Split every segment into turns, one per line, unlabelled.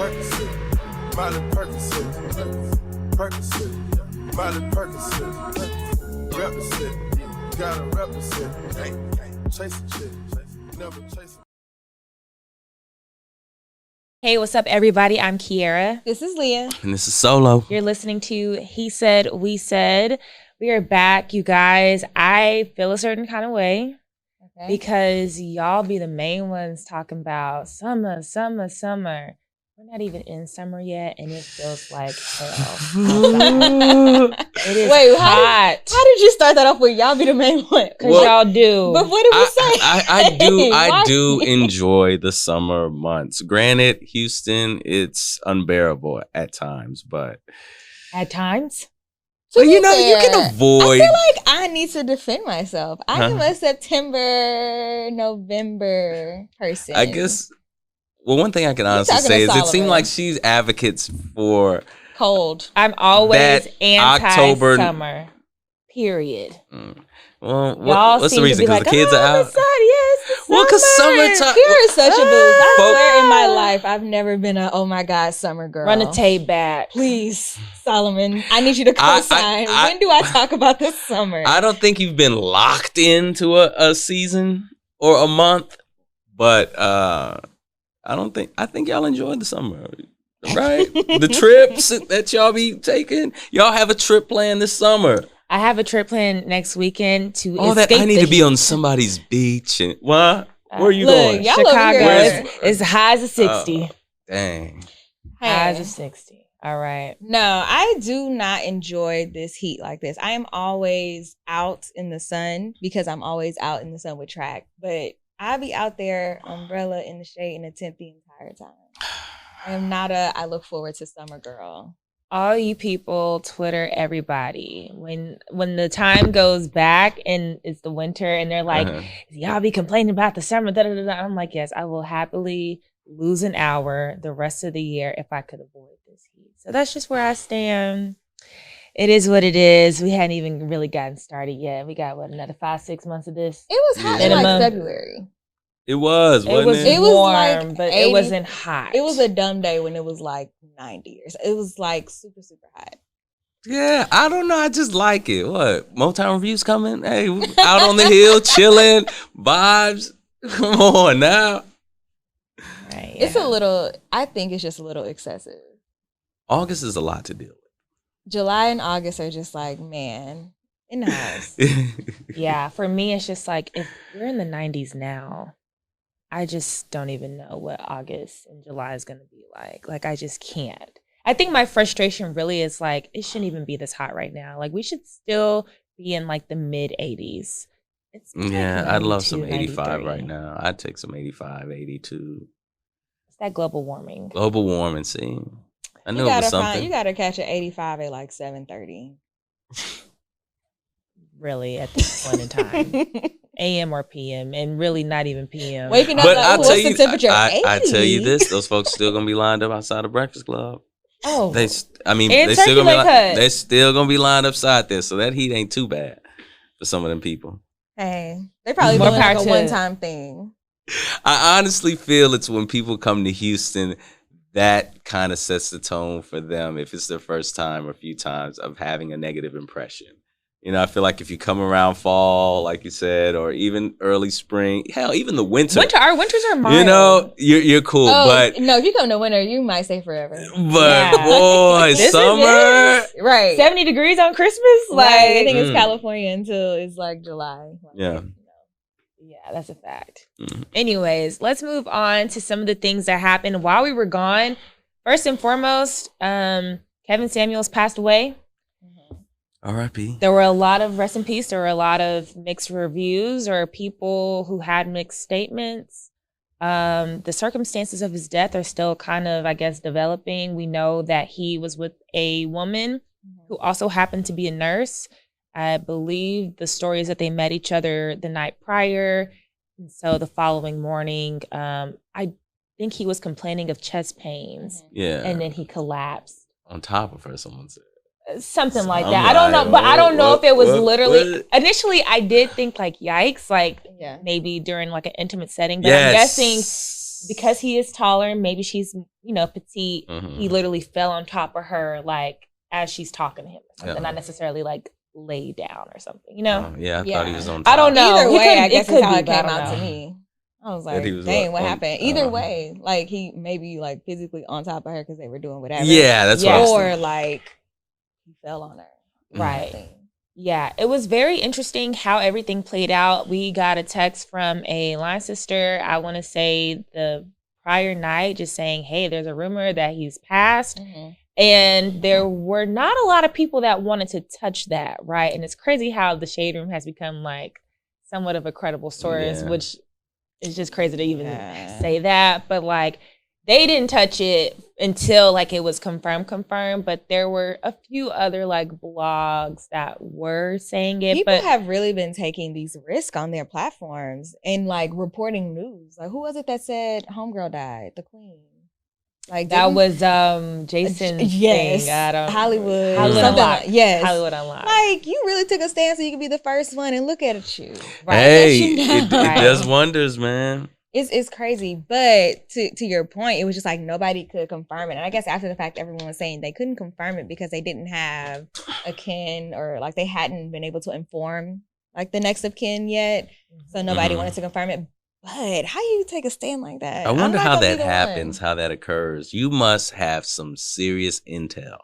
Percocet, Miley Percocet, Percocet, Miley Percocet, represent, gotta represent, chase a chick, never chase.
Hey, what's up, everybody? I'm Kiera.
This is Leah.
And this is Solo.
You're listening to He Said, We Said. We are back, you guys. I feel a certain kind of way because y'all be the main ones talking about summer. We're not even in summer yet, and it feels like hell. It is hot.
How did you start that off with y'all be the main one?
Because y'all do.
But what did we say?
I do enjoy the summer months. Granted, Houston, it's unbearable at times, but
at times?
So you know, you can avoid.
I feel like I need to defend myself. I am a September, November person.
I guess. Well, one thing I can honestly say is it seemed like she's advocates for
cold.
I'm always anti-summer. Period.
Well, what's the reason? Because the kids are out.
Well,
because summertime.
You're such a boost. I swear in my life, I've never been a oh my god summer girl.
Run the tape back,
please, Solomon. I need you to co-sign. When do I talk about the summer?
I don't think you've been locked into a season or a month, but I think y'all enjoyed the summer, right? The trips that y'all be taking. Y'all have a trip planned this summer.
I have a trip planned next weekend to
escape that I need to be on somebody's beach. And what? Where are you going?
Chicago. It's high as a 60.
Dang.
High as a 60. All right.
No, I do not enjoy this heat like this. I am always out in the sun because I'm always out in the sun with track. But I be out there, umbrella in the shade in a tent the entire time. I am not I look forward to summer girl.
All you people, Twitter, everybody, when the time goes back and it's the winter and they're like, y'all be complaining about the summer, I'm like, yes, I will happily lose an hour the rest of the year if I could avoid this heat. So that's just where I stand. It is what it is. We hadn't even really gotten started yet. We got, another 5-6 months of this?
It was hot in like February.
It was, wasn't it?
It was
warm,
like
but
80,
it wasn't hot.
It was a dumb day when it was like 90 or so. It was like super, super hot.
Yeah, I don't know. I just like it. What? Motown Review's coming? Hey, out on the hill, chilling, vibes. Come on now.
Right, yeah.
It's a little, I think it's just a little excessive.
August is a lot to deal with.
July and August are just like, man, in the house.
Yeah, for me, it's just like, if we're in the 90s now, I just don't even know what August and July is going to be like. Like, I just can't. I think my frustration really is like, it shouldn't even be this hot right now. Like, we should still be in like the mid 80s.
Yeah, I'd love some 85 right now. I'd take some 85, 82.
It's that global warming.
Global warming, see. I know it was something.
You got to catch an 85 at like 7:30.
Really, at this point in time. AM or PM, and really not even PM.
Waking up, but like, what's the temperature?
I tell you this, those folks still gonna be lined up outside the Breakfast Club.
Oh,
they're still gonna be lined up outside there, so that heat ain't too bad for some of them people.
Hey, they probably doing like a one-time thing.
I honestly feel it's when people come to Houston that kind of sets the tone for them if it's their first time or a few times of having a negative impression. You know, I feel like if you come around fall, like you said, or even early spring, hell, even the winter.
Our winters are mild.
You know, you're cool, but
no, if you come to winter, you might stay forever.
But boy, summer,
right?
70 degrees on Christmas, like
I think it's California until it's like July.
Yeah.
Yeah, that's a fact. Anyways, let's move on to some of the things that happened while we were gone. First and foremost, Kevin Samuels passed away.
R.I.P.
There were a lot of rest in peace. There were a lot of mixed reviews or people who had mixed statements. The circumstances of his death are still kind of, I guess, developing. We know that he was with a woman who also happened to be a nurse. I believe the story is that they met each other the night prior. And so the following morning, I think he was complaining of chest pains.
Yeah.
And then he collapsed.
On top of her, someone said.
Something like that. I don't know, but I don't know if it was literally. Initially, I did think like, yikes, like maybe during like an intimate setting. But I'm guessing because he is taller and maybe she's, petite,
Mm-hmm.
he literally fell on top of her, like, as she's talking to him or something, not necessarily, like, laid down or something,
Yeah, I thought he was on top.
I don't know.
Either way, I guess
it could
that's how
be,
it
but I
came
don't
out to
know.
me. I was like,
he was
dang, what
on-
happened? Either way, like, he maybe, like, physically on top of her because they were doing whatever.
Yeah, that's what I was
Or,
thinking.
like, he fell on her.
Right. Yeah, it was very interesting how everything played out. We got a text from a line sister, I want to say the prior night, just saying, hey, there's a rumor that he's passed.
Mm-hmm.
And there were not a lot of people that wanted to touch that, right? And it's crazy how the Shade Room has become, like, somewhat of a credible source, which is just crazy to even say that. But, like, they didn't touch it until, like, it was confirmed. But there were a few other, like, blogs that were saying it.
People have really been taking these risks on their platforms and, like, reporting news. Like, who was it that said Homegirl died? The Queen. Like,
that was Jason's thing.
Hollywood
Unlocked.
Yes.
Hollywood Unlocked.
Like, you really took a stand so you could be the first one, and look at you.
Right.
Hey,
It
it does wonders, man.
It's crazy, but to your point, it was just like nobody could confirm it. And I guess after the fact, everyone was saying they couldn't confirm it because they didn't have a kin, or like they hadn't been able to inform like the next of kin yet. So nobody wanted to confirm it. But how do you take a stand like that?
I wonder how that happens, how that occurs. You must have some serious intel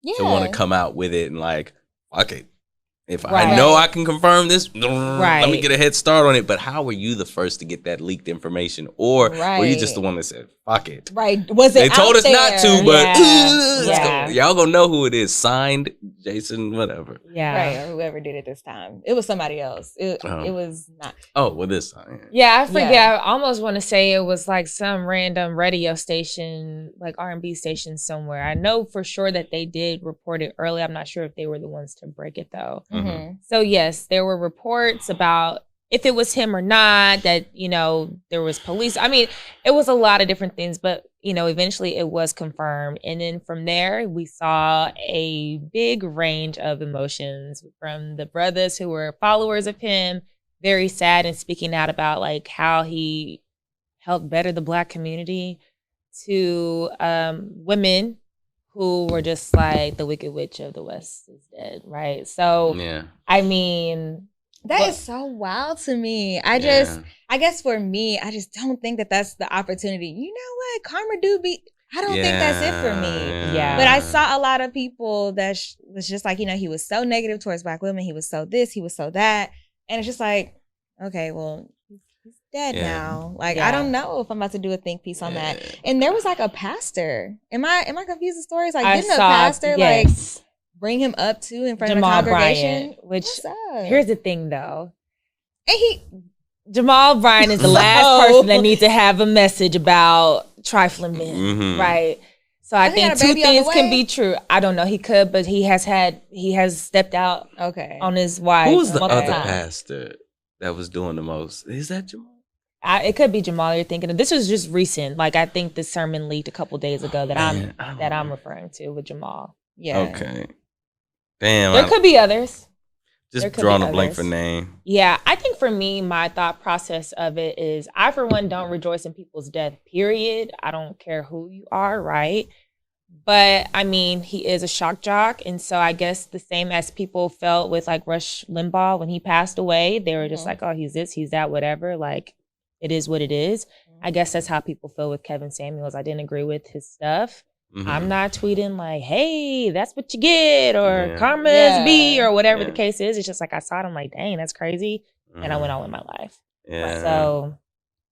to want to come out with it and like, okay, if I know I can confirm this, let me get a head start on it. But how were you the first to get that leaked information? Or were you just the one that said, fuck it?
Right. Was it
They told us not to, but y'all gonna know who it is. Signed, Jason, whatever.
Yeah.
Right. Or whoever did it this time. It was somebody else. It was not.
Oh, well, this time.
Yeah, I forget. I almost want to say it was like some random radio station, like R&B station somewhere. I know for sure that they did report it early. I'm not sure if they were the ones to break it, though.
Mm-hmm.
So, yes, there were reports about if it was him or not, that, there was police. I mean, it was a lot of different things, but, eventually it was confirmed. And then from there, we saw a big range of emotions from the brothers who were followers of him, very sad and speaking out about like how he helped better the Black community, to women who were just like the Wicked Witch of the West is dead, right? So, I mean,
that is so wild to me. I guess for me, I just don't think that that's the opportunity. You know what? Karma do be, I don't think that's it for me.
Yeah.
But I saw a lot of people that was just like, he was so negative towards Black women. He was so this, he was so that. And it's just like, okay, well, he's dead now. Like, I don't know if I'm about to do a think piece on that. And there was like a pastor. Am I confused with stories? Like, didn't a pastor like bring him up too in front
Jamal
of the congregation?
Bryant, which here's the thing though.
And
Jamal Bryant is the last person that needs to have a message about trifling men, right? So I think two things can be true. I don't know. He could, but he has stepped out on his wife.
Who was the other pastor that was doing the most? Is that Jamal?
It could be Jamal you're thinking of. This was just recent. Like, I think the sermon leaked a couple days ago that I'm referring to with Jamal. Yeah.
Okay. Damn.
There could be others.
Just drawing a blank for name.
Yeah, I think for me, my thought process of it is I, for one, don't rejoice in people's death, period. I don't care who you are, right? But, I mean, he is a shock jock. And so I guess the same as people felt with, like, Rush Limbaugh when he passed away. They were just like, oh, he's this, he's that, whatever. Like, it is what it is. I guess that's how people feel with Kevin Samuels. I didn't agree with his stuff. I'm not tweeting like, hey, that's what you get, or karma is B, or whatever the case is. It's just like I saw it, I'm like, dang, that's crazy. And I went on with my life.
Yeah.
So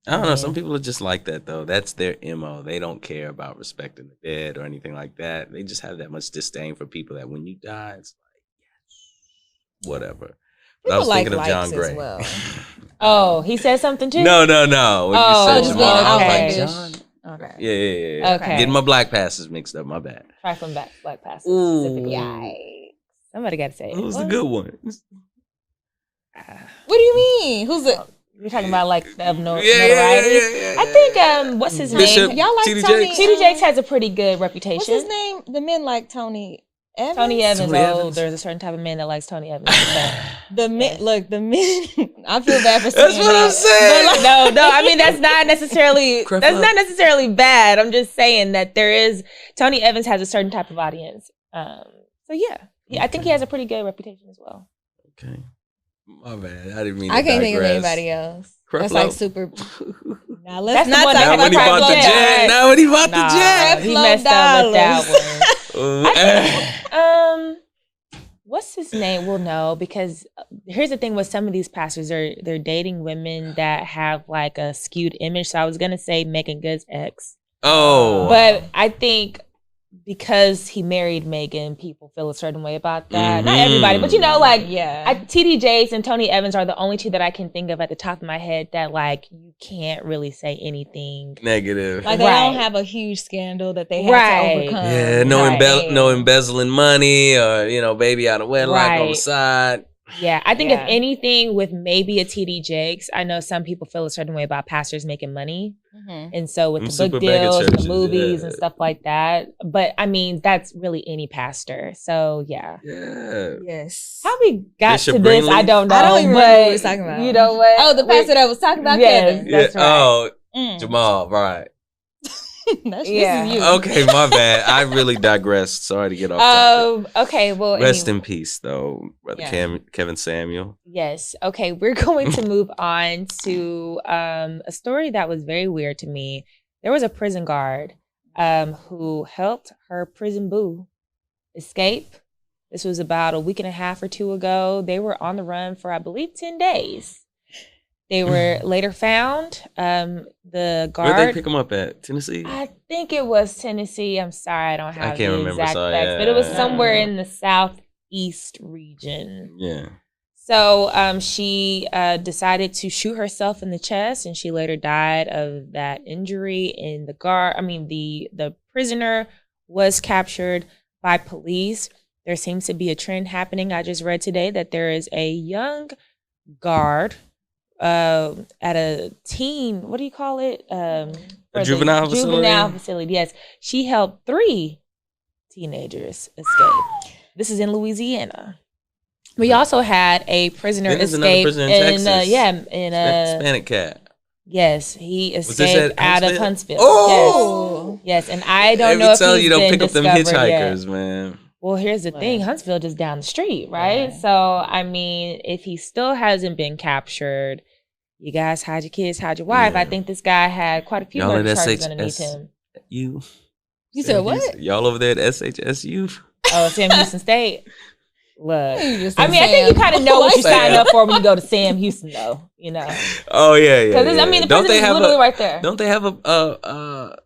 I don't know. Some people are just like that, though. That's their MO. They don't care about respecting the dead or anything like that. They just have that much disdain for people that when you die, it's like, whatever. But I was thinking of John Gray.
Well.
Oh, he said something too?
No. When
you
said Jamal, I was like, John.
Okay.
Yeah.
Okay.
Getting my black passes mixed up. My bad.
Trifling black passes.
Yikes.
Somebody got to say it.
Who's the good one?
What do you mean? Who's the?
You're talking about like of notoriety.
Yeah.
I think what's his
Bishop,
name?
Y'all like
TD
Tony?
TD Jakes has a pretty good reputation.
What's his name? The men like Tony. Evans?
Tony Evans.
Tony
Oh,
Evans.
there's a certain type of man that likes Tony Evans. But
The men, look, the men. I feel bad for
That's
saying
what I'm
that.
saying.
But, like,
no. I mean, that's not necessarily
Crap
that's
up.
not necessarily bad. I'm just saying that there is Tony Evans has a certain type of audience. So yeah, I think he has a pretty good reputation as well.
Okay. My bad. I didn't mean
I
to
can't think of
digress.
anybody else.
Creflo.
That's like super. Now
That's
let's
the
not
one
talk
that
Now
about
when he bought the
Creflo
jet.
Dollar.
Now when he bought the
Nah,
jet.
he
Creflo
messed up with that
dollars.
one. I think, what's his name? We'll know because here's the thing with some of these pastors, they're dating women that have like a skewed image. So I was gonna say Megan Good's ex,
Oh.
but I think because he married Megan, people feel a certain way about that. Not everybody, but like
Yeah.
TD Jakes and Tony Evans are the only two that I can think of at the top of my head that like you can't really say anything
Negative.
Like they
Right.
don't have a huge scandal that they had
Right.
to overcome.
Yeah, no,
Right.
no embezzling money or, baby out of wedlock on the
Right.
side.
Yeah, I think
Yeah.
if anything with maybe a TD Jakes, I know some people feel a certain way about pastors making money.
Mhm.
And so with
Them
the
super
book
mega
deals and
churches,
the movies
yeah.
and stuff like that. But I mean, that's really any pastor. So yeah.
Yeah.
Yes.
How we got
Bishop
to this, I
Greenleaf?
don't know.
I don't even
but
remember what we was talking about.
You know what?
Oh, the pastor that was talking about
Yes.
Kevin.
Yeah.
That's right.
Oh,
Mm.
Jamal, right.
Yeah.
This is you.
Okay, my bad. I really digressed. Sorry to get off topic.
Okay, well,
Rest
anyway.
in peace, though, Brother
Yeah.
Kevin Samuel.
Yes. Okay, we're going to move on to a story that was very weird to me. There was a prison guard who helped her prison boo escape. This was about a week and a half or two ago. They were on the run for, I believe, 10 days. They were later found. The guard.
Where'd they pick him up at? Tennessee?
I think it was Tennessee. I'm sorry, I don't have
I can't
the
remember,
exact
sorry,
facts,
yeah.
but it was somewhere in the southeast region.
Yeah.
So she decided to shoot herself in the chest, and she later died of that injury. And the prisoner was captured by police. There seems to be a trend happening. I just read today that there is a young guard at a teen, what do you call it?
A juvenile facility?
Juvenile facility, yes. She helped 3 teenagers escape. This is in Louisiana. We also had a prisoner
Then there's another
escape
prisoner in Texas. Hispanic cat.
Yes, he
Was this
escaped
at
out of
Huntsville?
Huntsville.
Oh!
Yes, and I don't know
Every
if
time
he's
you don't
been
pick up them
discovered yet.
hitchhikers, man.
Well, here's the thing. Huntsville just down the street, right?
Yeah.
So, I mean, if he still hasn't been captured, you guys hide your kids, hide your wife.
Yeah.
I think this guy had quite a few
Y'all
murder
at
charges underneath him.
You
said what?
Y'all over there at SHSU?
Oh, Sam Houston State. Look.
You just
I
said
mean, I think you
Sam.
kind of know what you
Sam.
signed up for when you go to Sam Houston, though. You know,
Oh yeah.
because I mean, the
Don't
prison
they
is
have
literally
a
right there.
Don't they have a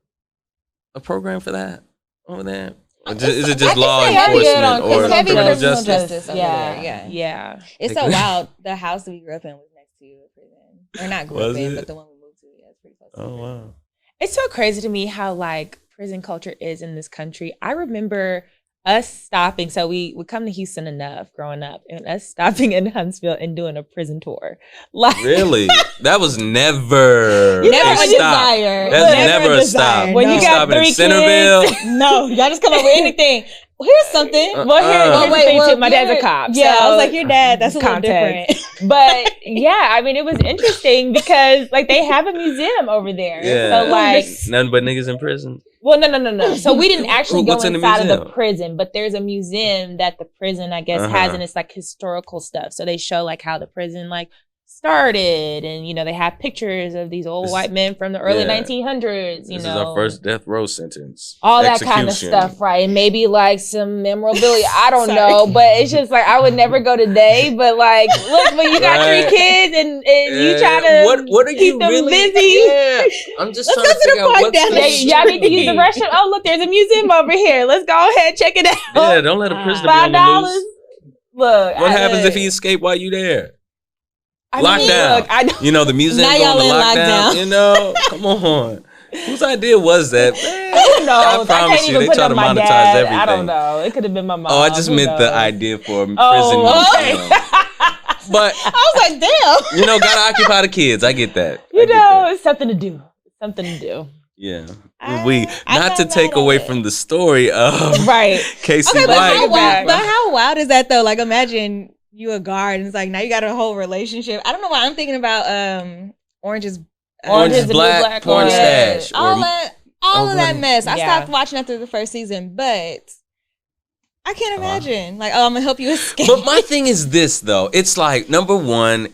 program for that over there? Or is it just law
it's heavy
enforcement or
it's heavy
criminal
criminal
justice?
justice over
Yeah,
there, yeah.
yeah.
It's so wild. The house that we grew up in was next to a prison. Or not grew
Was
up in,
it?
but the one we moved to. Yeah, it's pretty close. to
Oh
the prison.
wow.
It's so crazy to me how like prison culture is in this country. I remember us stopping. So we would come to Houston enough growing up, and us stopping in Huntsville and doing a prison tour. Like
Really? That was never
You never
a
a
stop.
desire.
That's
Never
never
a
a
desire.
stop.
When
No.
you got
Stopping in
3
Centerville.
kids, no, y'all just come up with anything. Well, here's something. Well, here's the thing too. My dad's a cop.
Yeah, I
so
was like, your dad. That's a little
context.
different.
But yeah, I mean, it was interesting because like they have a museum over there.
Yeah.
So like,
Nothing but niggas in prison.
well, no. So we didn't actually go
What's in the
inside of the
museum?
prison, but there's a museum that the prison, I guess, has,
Uh-huh.
and it's like historical stuff. So they show like how the prison like started, and you know they have pictures of these old
This-
white men from the early
yeah.
1900s. You
This
know,
is our first death row sentence.
all that kind of
Execution.
stuff, right? And maybe like some memorabilia. I don't
Sorry.
know, but it's just like I would never go today. But like, look, when you got
Right.
3 kids and you
Yeah.
try to
What are
keep
you
them
really
busy.
Yeah. I'm just
Let's
trying
go
to
to the
figure out
park
what's
down
the
the
Yeah, y'all need to use the restroom. Oh, look, there's a museum over here. Let's go ahead, check it out.
Yeah, don't let a prisoner be on the
$5.
loose.
Look,
What
I-
happens if he escaped while you there?
I mean,
Lockdown.
look, I don't.
You know, the museum
Now
going
y'all
to
in
lockdown.
lockdown.
You know, come on. Whose idea was that? Man,
Who knows? I
promise
can't
you,
even
they
put
try
up
to
my
monetize
dad.
everything.
I don't know. It could have been my mom.
Oh, I just
Who
meant the
knows?
idea for a prison
Oh, okay.
museum. But,
I was like, damn.
you know, gotta occupy the kids. I get that. I
You
get
know,
that.
it's something to do. Something to do.
Yeah. Not to take away from the story of
Right.
Casey
Okay,
White.
but how wild is that though? Like, imagine you a guard and it's like now you got a whole relationship. I don't know why I'm thinking about Orange is
Black, porn stash.
All of that mess. I
Yeah.
stopped watching after the first season, but I can't imagine. Like, oh, I'm gonna help you escape.
But my thing is this though. It's like, number one,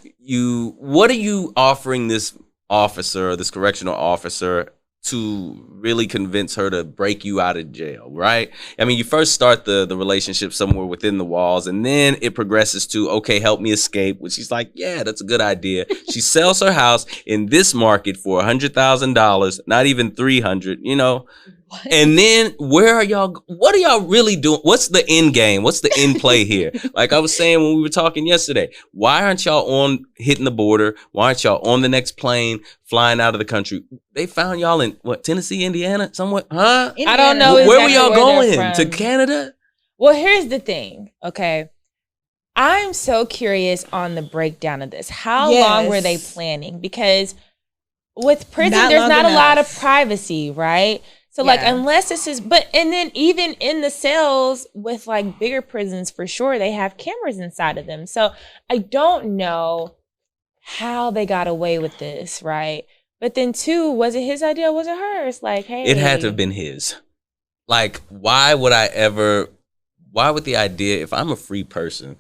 what are you offering this officer or this correctional officer to really convince her to break you out of jail, right? I mean, you first start the relationship somewhere within the walls, and then it progresses to, okay, help me escape, which she's like, yeah, that's a good idea. She sells her house in this market for $100,000, not even $300, you know? What? And then what are y'all really doing? What's the end game? What's the end play here? Like I was saying when we were talking yesterday, why aren't y'all hitting the border? Why aren't y'all on the next plane flying out of the country? They found y'all in Tennessee, Indiana, somewhere, huh?
Indiana.
I don't know.
Where were y'all going? To Canada?
Well, here's the thing. Okay. I'm so curious on the breakdown of this. How long were they planning? Because with prison, there's not a lot of privacy, right? So like, unless this is, and then even in the cells with like bigger prisons, for sure, they have cameras inside of them. So I don't know how they got away with this, right? But then too, was it his idea? Was it hers? Like, hey.
It had to have been his. Like, why would the idea, if I'm a free person,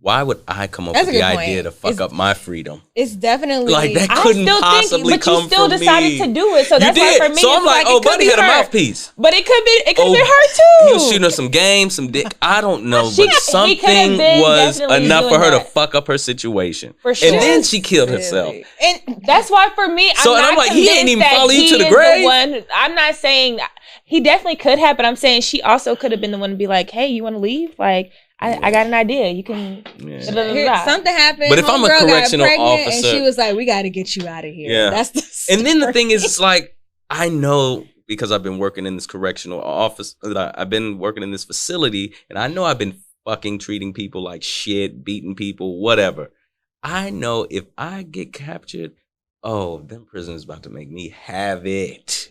why would I come up with the idea to fuck up my freedom?
It's definitely
like that couldn't possibly come from me. But you still decided
to do it, so that's why for me.
So I'm like, oh, buddy had a mouthpiece.
But it could have been her too.
He was shooting her some game, some dick. I don't know, but something was enough for her to fuck up her situation. For sure. And then she killed herself.
And that's why for me, I'm like, he ain't even follow you to the grave. I'm not saying he definitely could have, but I'm saying she also could have been the one to be like, hey, you want to leave? Like, I got an idea. You can.
Yeah. Something happened.
But if I'm a correctional officer,
and she was like, "We got to get you out of here."
Yeah.
That's the story.
And then the thing is, it's like I know because I've been working in this correctional office. I've been working in this facility, and I know I've been fucking treating people like shit, beating people, whatever. I know if I get captured, them prisoners about to make me have it.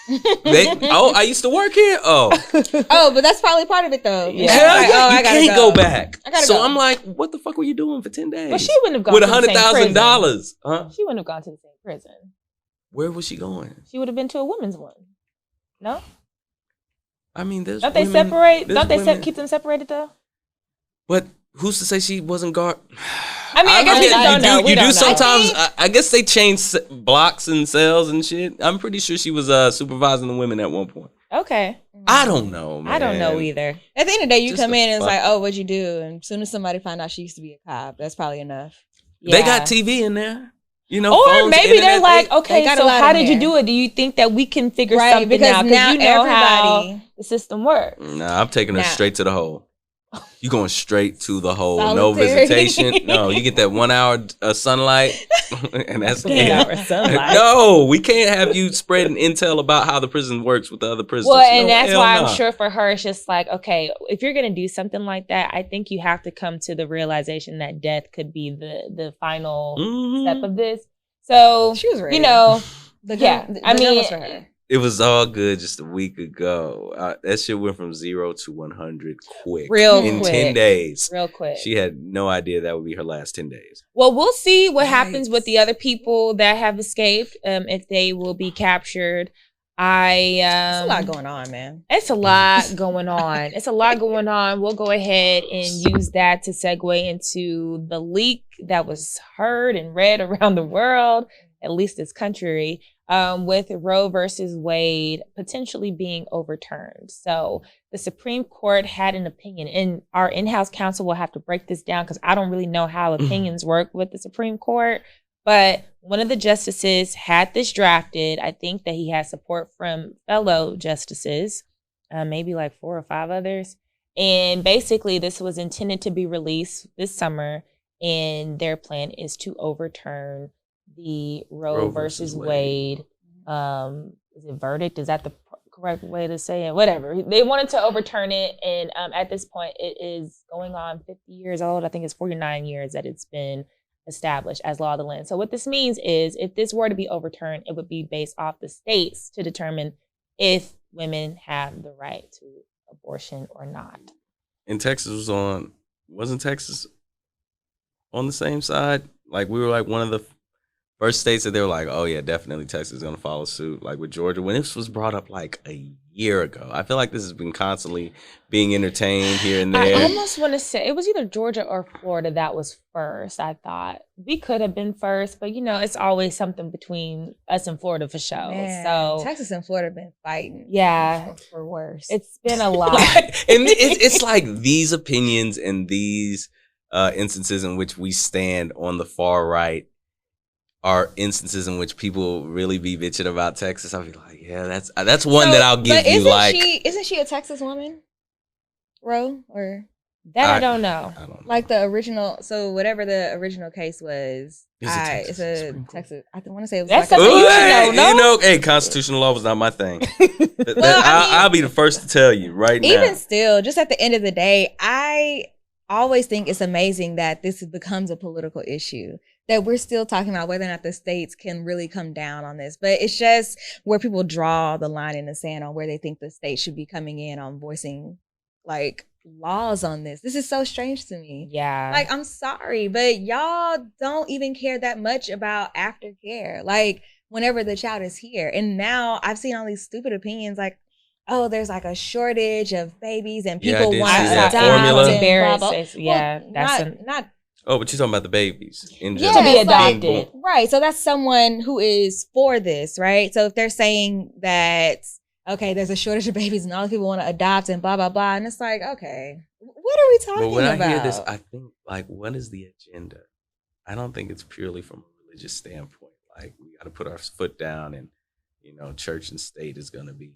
I used to work here.
But that's probably part of it though.
Yeah. Hell yeah, you can't go back. So I'm like, what the fuck were you doing for 10 days?
But she wouldn't have gone
with
to
$100,000.
Huh? She wouldn't have gone to the same prison.
Where was she going?
She would have been to a women's one. No.
I mean, there's
don't they separate? Don't they keep them separated though?
But who's to say she wasn't guard?
I mean, I guess we just don't know.
You do sometimes. I guess they change blocks and cells and shit. I'm pretty sure she was supervising the women at one point.
Okay.
I don't know, man.
I don't know either.
At the end of the day, you come in and it's like, oh, what'd you do? And as soon as somebody find out she used to be a cop, that's probably enough.
Yeah. They got TV in there. You know,
or maybe they're like, okay, so how did you do it? Do you think that we can figure something out? Because you know how the system works.
Nah, I'm taking her straight to the hole. You going straight to the hole.
Solitary.
No visitation. No, you get that 1 hour sunlight, and that's it. No, we can't have you spreading intel about how the prison works with the other prisoners.
Well, and that's why I'm sure for her, it's just like, okay, if you're gonna do something like that, I think you have to come to the realization that death could be the final step of this. So
she was ready.
You know,
I mean. For her.
It was all good just a week ago. That shit went from 0 to 100 quick. In 10 days.
Real quick.
She had no idea that would be her last 10 days.
Well, we'll see what happens with the other people that have escaped, if they will be captured.
It's a lot going on, man.
It's a lot going on. It's a lot going on. We'll go ahead and use that to segue into the leak that was heard and read around the world, at least this country. With Roe versus Wade potentially being overturned. So the Supreme Court had an opinion, and our in-house counsel will have to break this down because I don't really know how opinions work with the Supreme Court. But one of the justices had this drafted. I think that he has support from fellow justices, maybe like 4 or 5 others. And basically this was intended to be released this summer, and their plan is to overturn the Roe versus Wade, is it verdict? Is that the correct way to say it? Whatever. They wanted to overturn it, and at this point, it is going on 50 years old. I think it's 49 years that it's been established as law of the land. So what this means is, if this were to be overturned, it would be based off the states to determine if women have the right to abortion or not.
And Texas wasn't Texas on the same side? Like, we were like one of the first states that they were like, oh yeah, definitely Texas is going to follow suit. Like with Georgia, when this was brought up like a year ago, I feel like this has been constantly being entertained here and there.
I almost want to say it was either Georgia or Florida that was first. I thought we could have been first, but it's always something between us and Florida for sure.
Man,
so
Texas and Florida have been fighting.
Yeah,
for worse.
It's been a lot.
And it's like these opinions and these instances in which we stand on the far right are instances in which people really be bitching about Texas. I'll be like, yeah, that's one that I'll give you. Like,
isn't she a Texas woman, Ro? Or
that I don't know.
I don't know.
Like the original. So whatever the original case was,
It's a
it's a Texas. I want to say it was
That's
like
something you should
hey,
know, no?
hey, constitutional law was not my thing.
Well,
I'll be the first to tell you right now.
Even still, just at the end of the day, I always think it's amazing that this becomes a political issue, that we're still talking about whether or not the states can really come down on this. But it's just where people draw the line in the sand on where they think the state should be coming in on voicing like laws on this. This is so strange to me.
Yeah.
Like, I'm sorry, but y'all don't even care that much about aftercare. Like, whenever the child is here. And now I've seen all these stupid opinions like, oh, there's like a shortage of babies and people want to adopt
formula.
and blah, blah.
Yeah,
well,
that's
not.
Oh, but you're talking about the babies in
Yeah,
to be
general.
adopted.
Right. So that's someone who is for this, right? So if they're saying that, okay, there's a shortage of babies and all the people want to adopt and blah, blah, blah. And it's like, okay, what are we talking about?
But when I hear this, I think, like, what is the agenda? I don't think it's purely from a religious standpoint. Like, we got to put our foot down and, church and state is going to be.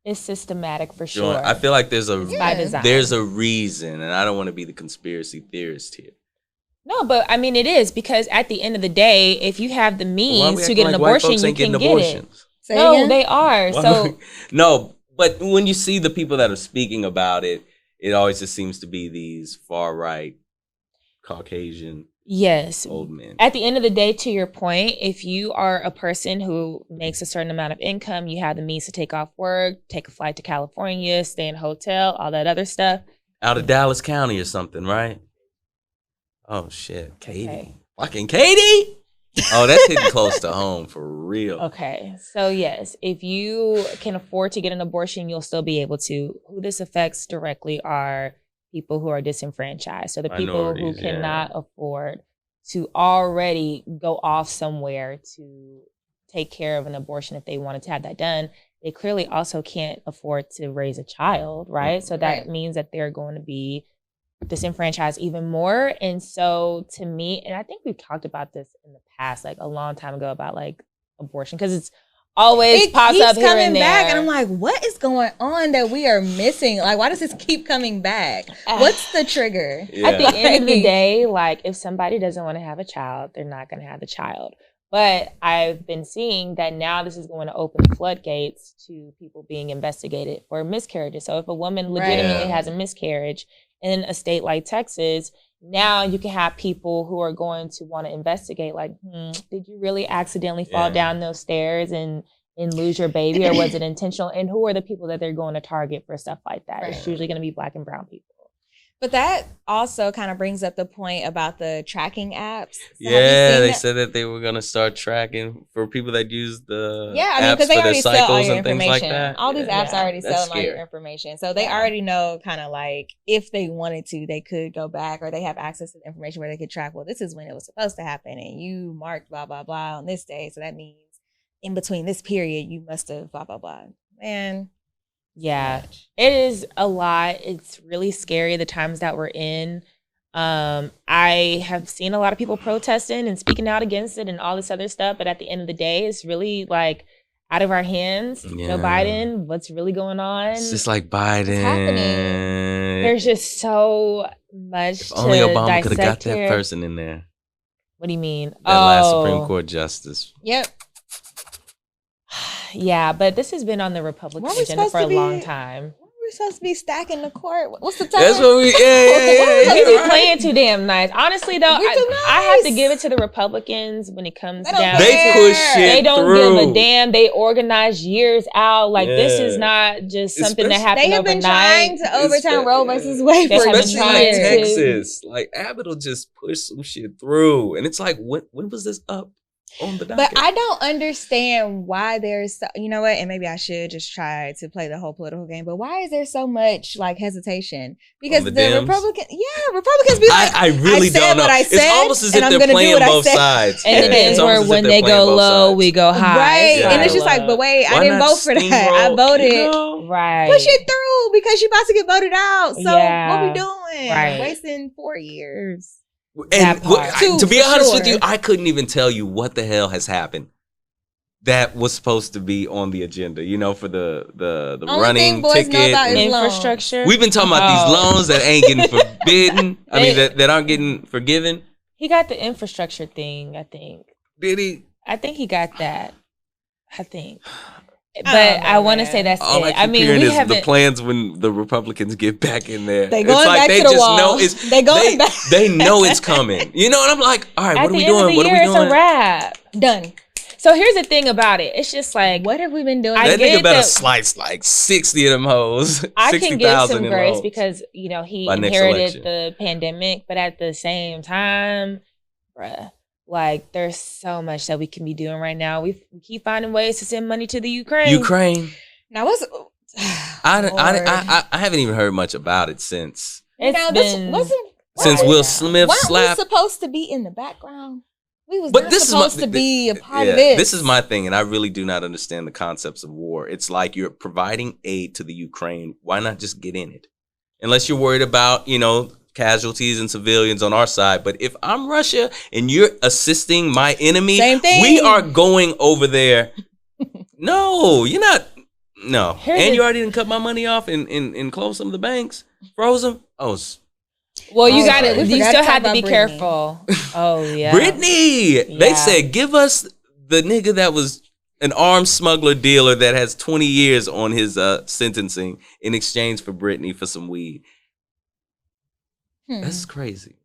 It's systematic for sure.
I feel like there's
by design.
There's a reason, and I don't want to be the conspiracy theorist here.
No, but I mean, it is, because at the end of the day, if you have the means to get an abortion, you can get it. No, they are. So
no, but when you see the people that are speaking about it, it always just seems to be these far right Caucasian old men.
At the end of the day, to your point, if you are a person who makes a certain amount of income, you have the means to take off work, take a flight to California, stay in a hotel, all that other stuff.
Out of Dallas County or something, right? Oh shit, Katie. Okay. Fucking Katie? Oh, that's hitting close to home for real.
Okay. So yes, if you can afford to get an abortion, you'll still be able to. Who this affects directly are people who are disenfranchised. So the people who cannot afford to already go off somewhere to take care of an abortion if they wanted to have that done, they clearly also can't afford to raise a child, right? So that means that they're going to be disenfranchised even more. And so to me, and I think we've talked about this in the past, like a long time ago, about like abortion, because it's always pops up here and there.
Back, and I'm like, what is going on that we are missing? Like, why does this keep coming back? What's the trigger?
Yeah. At the end of the day, like, if somebody doesn't want to have a child, they're not going to have the child. But I've been seeing that now this is going to open the floodgates to people being investigated for miscarriages. So if a woman legitimately has a miscarriage in a state like Texas, now you can have people who are going to want to investigate, like, did you really accidentally fall down those stairs and lose your baby, or was it intentional? And who are the people that they're going to target for stuff like that? Right. It's usually going to be Black and brown people.
But that also kind of brings up the point about the tracking apps. So
they said that they were going to start tracking for people that use the apps
because they
for
already
their
sell all
cycles
your
and things
information.
like that.
All these apps already sell all
scary.
your information. So they already know kind of like if they wanted to, they could go back, or they have access to the information where they could track, well, this is when it was supposed to happen and you marked blah, blah, blah on this day. So that means in between this period, you must have blah, blah, blah. Man.
Yeah, it is a lot. It's really scary the times that we're in. I have seen a lot of people protesting and speaking out against it and all this other stuff. But at the end of the day, it's really like out of our hands. Joe Biden, what's really going on?
It's just like Biden.
There's just so much.
If only Obama could have got that person in there.
What do you mean?
That last Supreme Court justice.
Yep.
Yeah, but this has been on the Republican agenda for a long time.
Weren't we're supposed to be stacking the court. What's the time?
That's what we. Yeah.
He be
right.
playing too damn nice. Honestly, though,
We're too
I have to
nice.
give it to the Republicans when it comes
They don't
down.
care.
They push shit
They don't
through.
give a damn. They organize years out. Like this is
Yeah.
not just something that
Especially-
happened
They have been
overnight.
trying to overturn Roe versus Wade
They
for
have been
Especially
trying
in
to.
Texas, like Abbott will just push some shit through, and it's like, when was this up on the docket?
But I don't understand why there's, you know what, and maybe I should just try to play the whole political game, but why is there so much like hesitation? Because
the
the
Dems?
Republicans be like,
I really
said
don't know.
what I
It's
said,
almost as
and
if
I'm
they're
gonna do
playing
what I
both
said.
sides.
And the
Yeah, it's
Dems
almost
were
as
when
if they're
they
playing
go
both
low,
sides.
we go high.
Right.
Yeah.
And it's just like, but wait, I
Why
didn't
not
vote for that.
steamroll,
I voted.
you know?
Right.
Push it through because you're about to get voted out. So
Yeah.
what we doing?
Right.
Wasting 4 years.
And
That part.
Two,
to be
for
honest
sure.
with you, I couldn't even tell you what the hell has happened that was supposed to be on the agenda. You know, for the
Only
running
thing boys know
ticket.
about is
and-
loans.
Infrastructure.
We've been talking about these loans that ain't getting forbidden. I mean, that aren't getting forgiven.
He got the infrastructure thing, I think.
Did he?
I think he got that. I think. But
don't know,
I want to
man.
say that's
All I
it.
keep
I mean,
hearing
we
is the
haven't.
plans when the Republicans get back in there.
They
It's
going
like
back
they
to the
just
wall.
know it's
They going back.
They know it's coming. You know, and I'm like, all right,
At
what are
the
we
end of
doing?
the
What are
year,
we
it's
doing?
a wrap.
Done.
So here's the thing about it. It's just like
What have we been doing?
I
That
get
nigga better
that-
slice like 60 of them hoes.
I can give
60,000
some
in
grace
loans.
because he
By next
inherited
election.
the pandemic, but at the same time, bruh, like there's so much that we can be doing right now. We keep finding ways to send money to the Ukraine.
Now what's
I haven't even heard much about it since
this wasn't
Will Smith
weren't we
slapped.
supposed to be in the background? We was
But
not
this is
supposed
my,
to be a part
yeah,
of this.
This is my thing, and I really do not understand the concepts of war. It's like you're providing aid to the Ukraine. Why not just get in it? Unless you're worried about, casualties and civilians on our side. But if I'm Russia and you're assisting my enemy,
Same thing.
we are going over there. No, you're not. No.
Here's
And
the-
you already didn't cut my money off and close some of the banks, froze them. Oh,
Well, you
Oh,
got to.
we
You
forgot
still
to talk
have to be
about Britney.
careful. Oh yeah,
Brittany, they
Yeah.
said, give us the nigga that was an arms smuggler dealer that has 20 years on his sentencing in exchange for Brittany for some weed. That's crazy.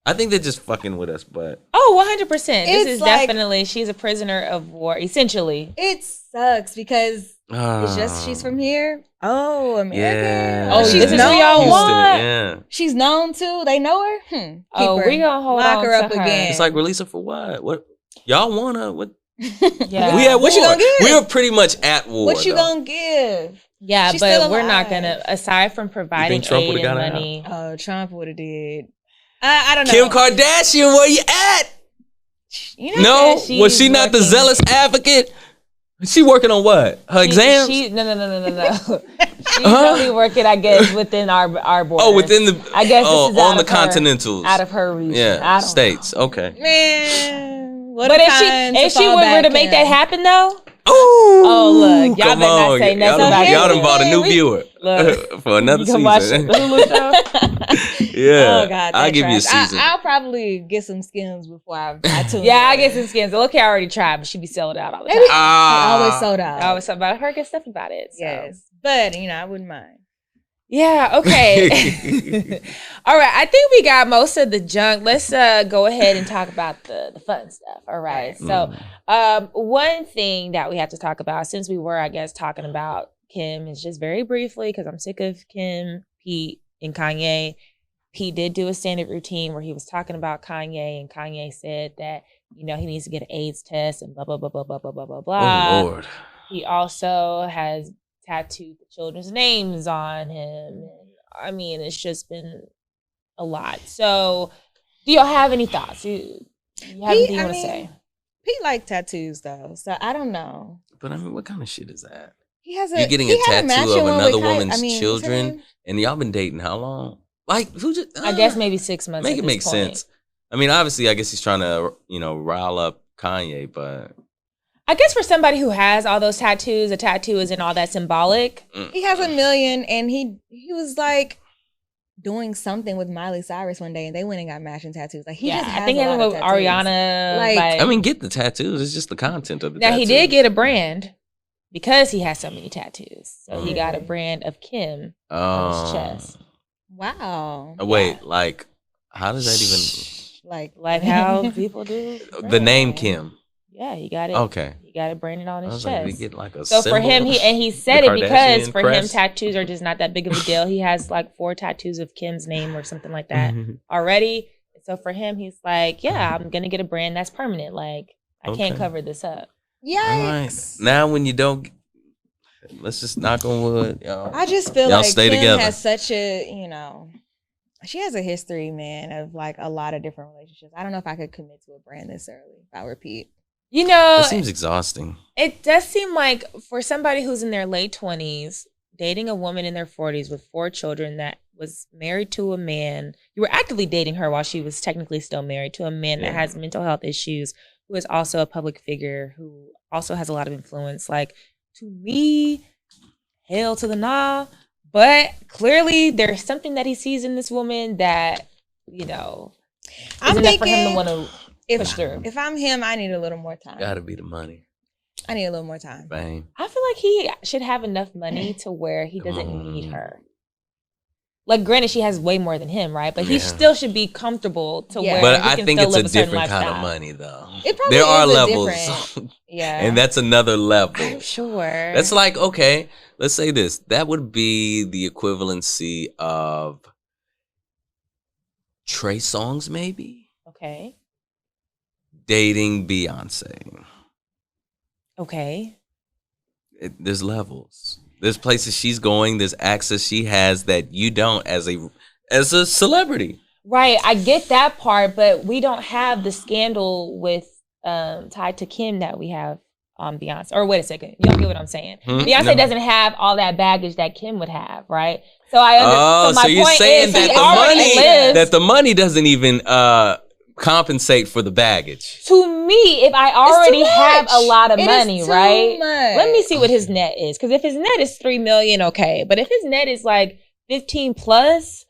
I think they're just fucking with us, but
Oh, 100%. This
It's
is
like-
definitely she's a prisoner of war, essentially.
It sucks because it's just she's from here. Oh, America.
Yeah.
Oh,
she's
this is
known.
who y'all
Houston,
want.
yeah.
She's known too. They know her. Keep
Oh,
her.
we gonna hold
Lock
on
her
to
up
her.
again.
It's like, release her for what? What y'all want her? What?
Yeah.
We at war.
What you gonna give?
We are pretty much at war.
What you
though.
gonna give?
Yeah,
She's
but
still
we're not
alive.
gonna. Aside from providing
Trump
aid
would've
and
got her out?
money,
Oh, Trump would have did. I don't know.
Kim Kardashian, where you at?
You know
No,
that she's
was she not the
working-
zealous advocate? She working on what? Her exams?
No. She's only working, I guess, within our borders.
Oh, within the.
I guess this is
on
out
the
of her-
continentals.
out of her region.
Yeah,
I don't
states.
know.
Okay.
Man, what
But
a
if
time to
she
fall
were
back
to make
in.
that happen, though,
Oh,
look, y'all better not say nothing
y'all,
about
y'all
it.
done bought a new
We-
viewer
look,
for another
you can watch the
season.
Hulu show.
Yeah,
Oh God,
I'll
that
give you a
trash.
season.
I'll probably get some skins before I tune.
Yeah, I
in.
get some skins. Look, I already tried, but she be sold out all the time.
Maybe
Ah.
always sold out.
I always talk about her good stuff about it. So.
Yes, but I wouldn't mind.
Yeah, okay. All right, I think we got most of the junk. Let's go ahead and talk about the fun stuff. All right. So one thing that we have to talk about, since we were, I guess, talking about Kim, is just very briefly, because I'm sick of Kim, Pete, and Kanye. Pete did do a standard routine where he was talking about Kanye, and Kanye said that, he needs to get an AIDS test and blah, blah, blah, blah, blah, blah, blah, blah, blah.
Oh Lord.
He also has tattooed the children's names on him. I mean, it's just been a lot. So, do y'all have any thoughts? You have anything you want to say?
Pete like tattoos though, so I don't know.
But I mean, what kind of shit is that?
He has
You're getting a tattoo of another woman's children, and y'all been dating how long? Like, who just?
I guess maybe 6 months.
Make
at
it
this
make
point.
sense. I mean, obviously, I guess he's trying to, rile up Kanye, but
I guess for somebody who has all those tattoos, a tattoo isn't all that symbolic.
He has 1 million, and he was like doing something with Miley Cyrus one day, and they went and got matching tattoos. Like he just has
I think
a
he
lot
had
of
with
tattoos.
Ariana.
Like-
Like,
I mean, get the tattoos. It's just the content of the
now
tattoos.
he did get a brand. because he has so many tattoos. So he got a brand of Kim on his chest.
Wow.
Wait, like, how does that even...
Like how people do?
The name Kim.
Yeah, he got it.
Okay.
He got it branded on his chest.
Like, we get like a
so for him, he said it because for
crest.
him, tattoos are just not that big of a deal. He has like 4 tattoos of Kim's name or something like that already. So for him, he's like, yeah, I'm going to get a brand that's permanent. Like, I can't cover this up.
Yikes.
Right. Now when you don't... Let's just knock on wood. Y'all.
I just feel
y'all
like
stay
Kim
together.
has such a, she has a history, man, of like a lot of different relationships. I don't know if I could commit to a brand this early, if I repeat.
That seems exhausting.
It does seem like for somebody who's in their late 20s, dating a woman in their 40s with 4 children that was married to a man, you were actively dating her while she was technically still married to a man that has mental health issues, who is also a public figure, who also has a lot of influence. Like, to me, hell to the nah. But clearly there's something that he sees in this woman that,
I'm
thinking for him to want to push through.
If I'm him, I need a little more time.
Gotta be the money.
I need a little more time.
Bang.
I feel like he should have enough money to where he doesn't need her. Like, granted, she has way more than him, right? But he still should be comfortable to where
But
he
I
can
think
still
it's
live
a
a certain
different
lifestyle.
kind of money, though.
It probably
there are
is a
levels.
different- Yeah.
And that's another level.
I'm sure.
That's like, okay, let's say this. That would be the equivalency of Trey Songz, maybe?
Okay.
Dating Beyonce.
Okay.
There's levels. There's places she's going. There's access she has that you don't as a celebrity.
Right. I get that part, but we don't have the scandal with tied to Kim that we have on Beyonce. Or wait a second. You don't get what I'm saying. Beyonce doesn't have all that baggage that Kim would have, right? So I understand.
So you're saying that the money doesn't even compensate for the baggage.
To me, if I already have a lot of money, right?
Much.
Let me see what his net is. Because if his net is $3 million, okay. But if his net is like 15 plus,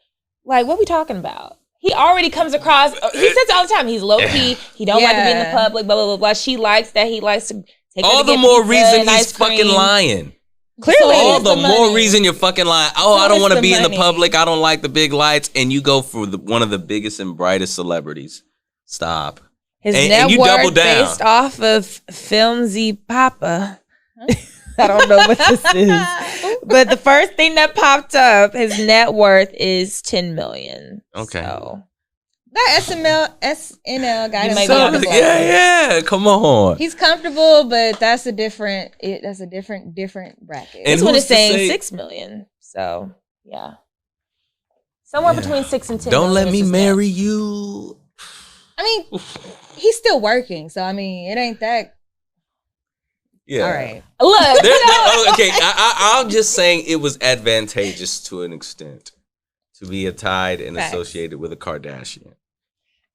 like, what we talking about? He already comes across, he says it all the time, he's low key, he don't like to be in the public, blah, blah, blah, blah. She likes that, he likes to take her
all
to
the
get
more
pizza
reason
and
he's
ice cream.
fucking lying.
Clearly,
all the more
money.
reason you're fucking lying. Oh, I don't
it's
want to
the
be in the
money.
public. I don't like the big lights. And you go for one of the biggest and brightest celebrities. Stop.
His
And
net
you
worth
double down.
based off of Filmzy Papa. I don't know what this is. But the first thing that popped up, his net worth is $10 million.
Okay.
So.
That SNL guy.
You may be
himself
on
is
the
like-
yeah. Come on.
He's comfortable, but that's a different bracket.
And
This one
who's
is
to
saying
say-
$6 million. So, yeah. Somewhere between 6 and 10
Don't let
million
me
is his net.
marry you.
I mean, he's still working, so I mean, it ain't that.
Yeah.
All right.
Look,
Okay. I'm just saying it was advantageous to an extent to be tied and
Facts.
associated with a Kardashian.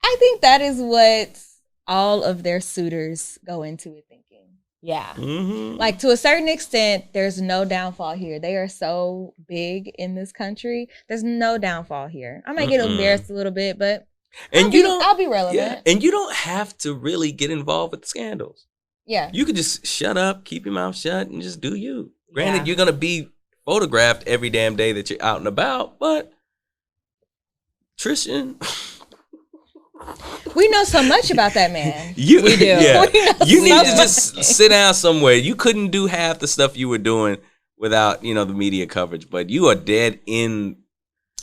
I think that is what all of their suitors go into it thinking.
yeah.
Mm-hmm.
Like, to a certain extent, there's no downfall here. They are so big in this country. There's no downfall here. I might get embarrassed a little bit, but
And
I'll be relevant.
Yeah, and you don't have to really get involved with the scandals.
Yeah.
You could just shut up, keep your mouth shut, and just do you. Granted,
Yeah.
you're gonna be photographed every damn day that you're out and about, but Tristan,
We know so much about that man.
we
do.
Yeah,
We know
you need
so
to just sit down somewhere. You couldn't do half the stuff you were doing without the media coverage, but you are dead in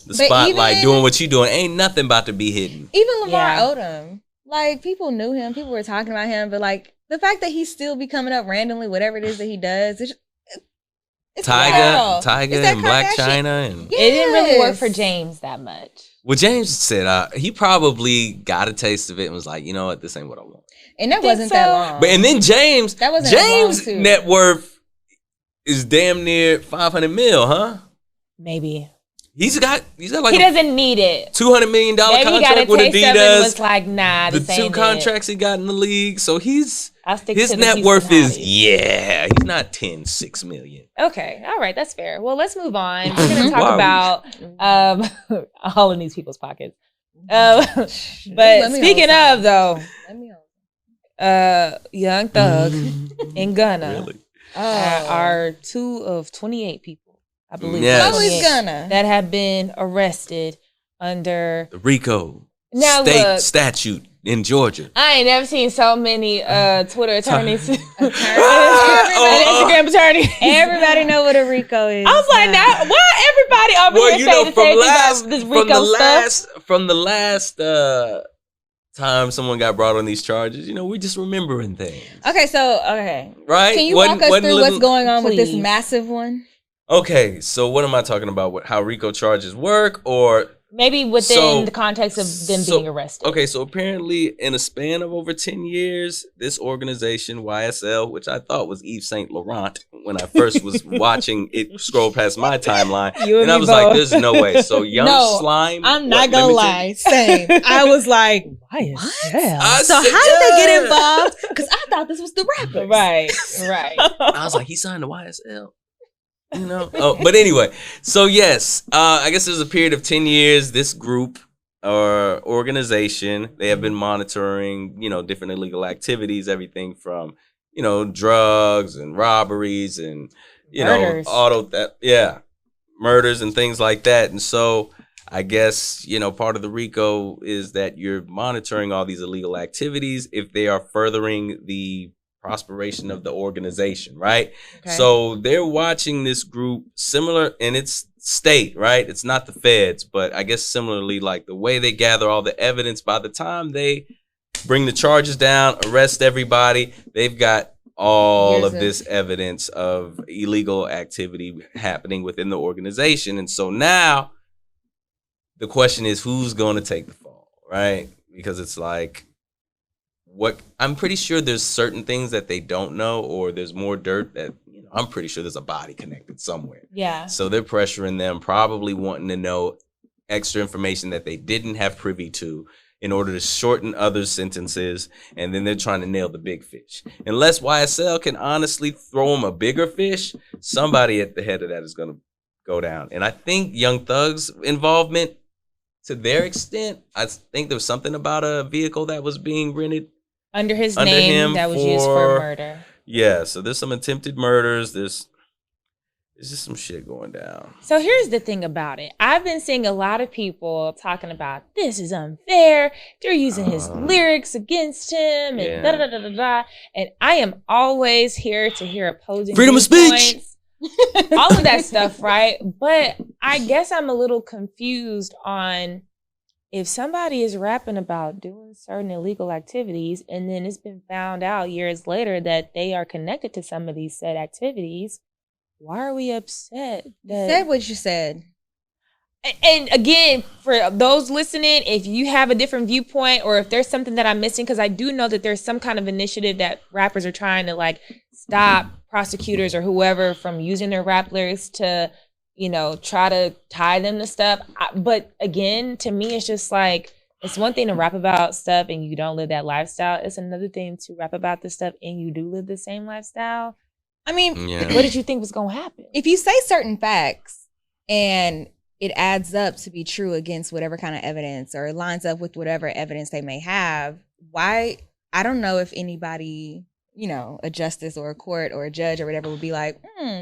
the
But
spotlight
even-
doing what you doing. Ain't nothing about to be hidden.
Even LeVar
Yeah.
Odom, like, people knew him, people were talking about him, but like the fact that he still be coming up randomly, whatever it is that he does, it's the girl.
Tiger,
It's that
and Black
Kardashian.
China, and
It didn't really work
Yes.
for James that much.
well, James said he probably got a taste of it and was like, you know what, this ain't what I want.
And that
Think
wasn't that
so?
long.
But and then James
That wasn't that long,
James'
too.
net worth is damn near 500 mil, huh?
Maybe.
He's got like
He
a
doesn't need it.
$200 million
Maybe he got a
contract with
taste of it and was
Adidas.
like, nah,
The
this
2
ain't
contracts he got in the league, so
I'll stick
his
to the
net
Houston
worth is
Hotties.
he's not 6 million.
Okay, all right, that's fair. Well, let's move on. We're going to talk about all in these people's pockets. But
Let me
speaking
hold
of, though,
Let me know.
Young Thug and Gunna.
Really?
are 2 of 28 people, I believe.
Yes.
Always Gunna.
That have been arrested under
The Rico
Now
state
look.
statute in Georgia.
I ain't never seen so many Twitter attorneys. And
Everybody,
Instagram attorneys.
everybody know what a Rico is.
I was like, now why everybody over here say the same thing about this Rico stuff?
From the last time someone got brought on these charges, we're just remembering things.
Okay.
Right?
Can you walk us through what's going on with this
Please.
massive one?
Okay, so what am I talking about? How Rico charges work, or
Maybe within the context of them being arrested.
Okay, so apparently in a span of over 10 years, this organization, YSL, which I thought was Yves Saint Laurent when I first was watching it scroll past my timeline, and I was like, there's no way. So Young Slime.
I'm not going to lie. Same. I was like,
YSL.
so how did they get involved? Because I thought this was the rapper.
Right.
I was like, he signed to YSL. But anyway, so yes, I guess there's a period of 10 years. This group or organization, they have been monitoring, different illegal activities, everything from, drugs and robberies and,
Murders.
murders and things like that. And so I guess, part of the RICO is that you're monitoring all these illegal activities if they are furthering the prosperation of the organization, right?
Okay.
So they're watching this group similar, and it's state, right? It's not the feds, but I guess similarly, like the way they gather all the evidence, by the time they bring the charges down, arrest everybody, they've got all of this evidence of illegal activity happening within the organization. And so now the question is, who's going to take the fall, right? Because it's like, I'm pretty sure there's certain things that they don't know, or there's more dirt that, I'm pretty sure there's a body connected somewhere.
Yeah.
So they're pressuring them, probably wanting to know extra information that they didn't have privy to in order to shorten other sentences. And then they're trying to nail the big fish. Unless YSL can honestly throw them a bigger fish, somebody at the head of that is going to go down. And I think Young Thug's involvement, to their extent, I think there was something about a vehicle that was being rented
under his name that was used for murder.
Yeah, so there's some attempted murders. There's just some shit going down.
So here's the thing about it. I've been seeing a lot of people talking about this is unfair. They're using his lyrics against him and da da da da da. And I am always here to hear opposing
freedom of speech.
All of that stuff, right? But I guess I'm a little confused on if somebody is rapping about doing certain illegal activities and then it's been found out years later that they are connected to some of these said activities, why are we upset?
Said what you said.
And again, for those listening, if you have a different viewpoint or if there's something that I'm missing, because I do know that there's some kind of initiative that rappers are trying to stop prosecutors or whoever from using their rap lyrics to try to tie them to stuff. But again, to me, it's just it's one thing to rap about stuff and you don't live that lifestyle. It's another thing to rap about this stuff and you do live the same lifestyle. I mean, What did you think was going to happen?
If you say certain facts and it adds up to be true against whatever kind of evidence or it lines up with whatever evidence they may have, why? I don't know if anybody, a justice or a court or a judge or whatever would be like,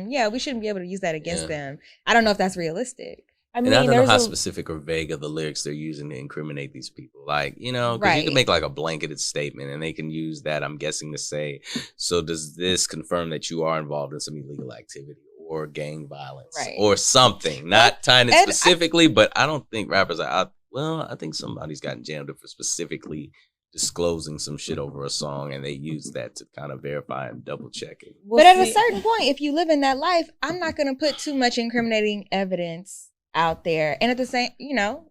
yeah, we shouldn't be able to use that against them. I don't know if that's realistic.
I mean,
and I don't know how specific or vague of the lyrics they're using to incriminate these people. Because you can make a blanketed statement and they can use that, I'm guessing, to say, so does this confirm that you are involved in some illegal activity or gang violence or something? Not tying it specifically, but I don't think rappers are I think somebody's gotten jammed up for specifically disclosing some shit over a song, and they use that to kind of verify and double check it.
But at a certain point, if you live in that life, I'm not going to put too much incriminating evidence out there. And at the same,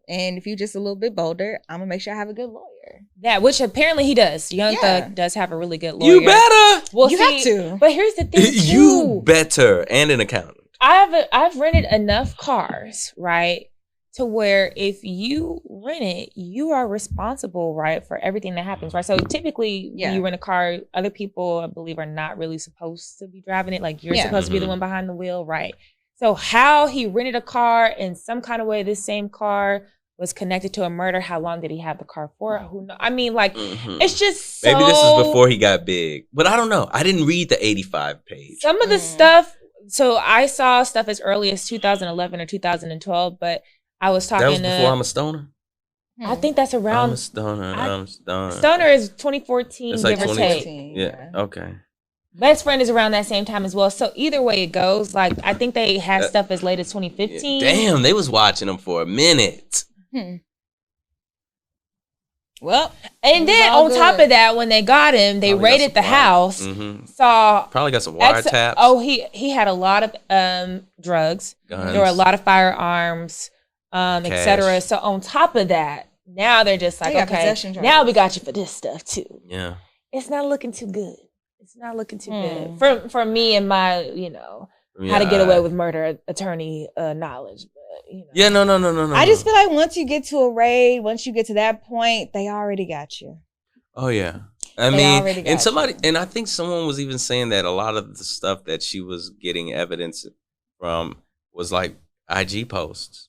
and if you're just a little bit bolder, I'm going to make sure I have a good lawyer.
Yeah, which apparently he does. Young Thug does have a really good lawyer.
You better.
Well,
you have to.
But here's the thing, too.
You better. And an accountant.
I've rented enough cars, right, to where if you rent it, you are responsible, right, for everything that happens, right? So typically, when you rent a car, other people, I believe, are not really supposed to be driving it. You're supposed to be the one behind the wheel, right? So how he rented a car in some kind of way, this same car was connected to a murder. How long did he have the car for? Who knows? I mean, like, it's just so...
Maybe this is before he got big. But I don't know. I didn't read the 85 page.
Some of the stuff... So I saw stuff as early as 2011 or 2012, but I was talking to...
That was before I'm a Stoner?
I think that's around...
I'm a Stoner.
Stoner is 2014,
it's like
give or take.
Yeah, okay.
Best Friend is around that same time as well. So either way it goes, like, I think they had stuff as late as 2015.
Damn, they was watching him for a minute.
Well,
and then on top of that, when they got him, they raided the house. Saw
probably got some wiretaps.
He had a lot of drugs.
Guns.
There were a lot of firearms, etc. So on top of that, now they're just like, okay, now we got you for this stuff too.
Yeah,
it's not looking too good. It's not looking too good for me and my, you know, how to get away with murder attorney knowledge. You know.
Yeah, no.
I just feel like once you get to a raid, once you get to that point, they already got you.
Oh yeah, I mean, and I think someone was even saying that a lot of the stuff that she was getting evidence from was like IG posts,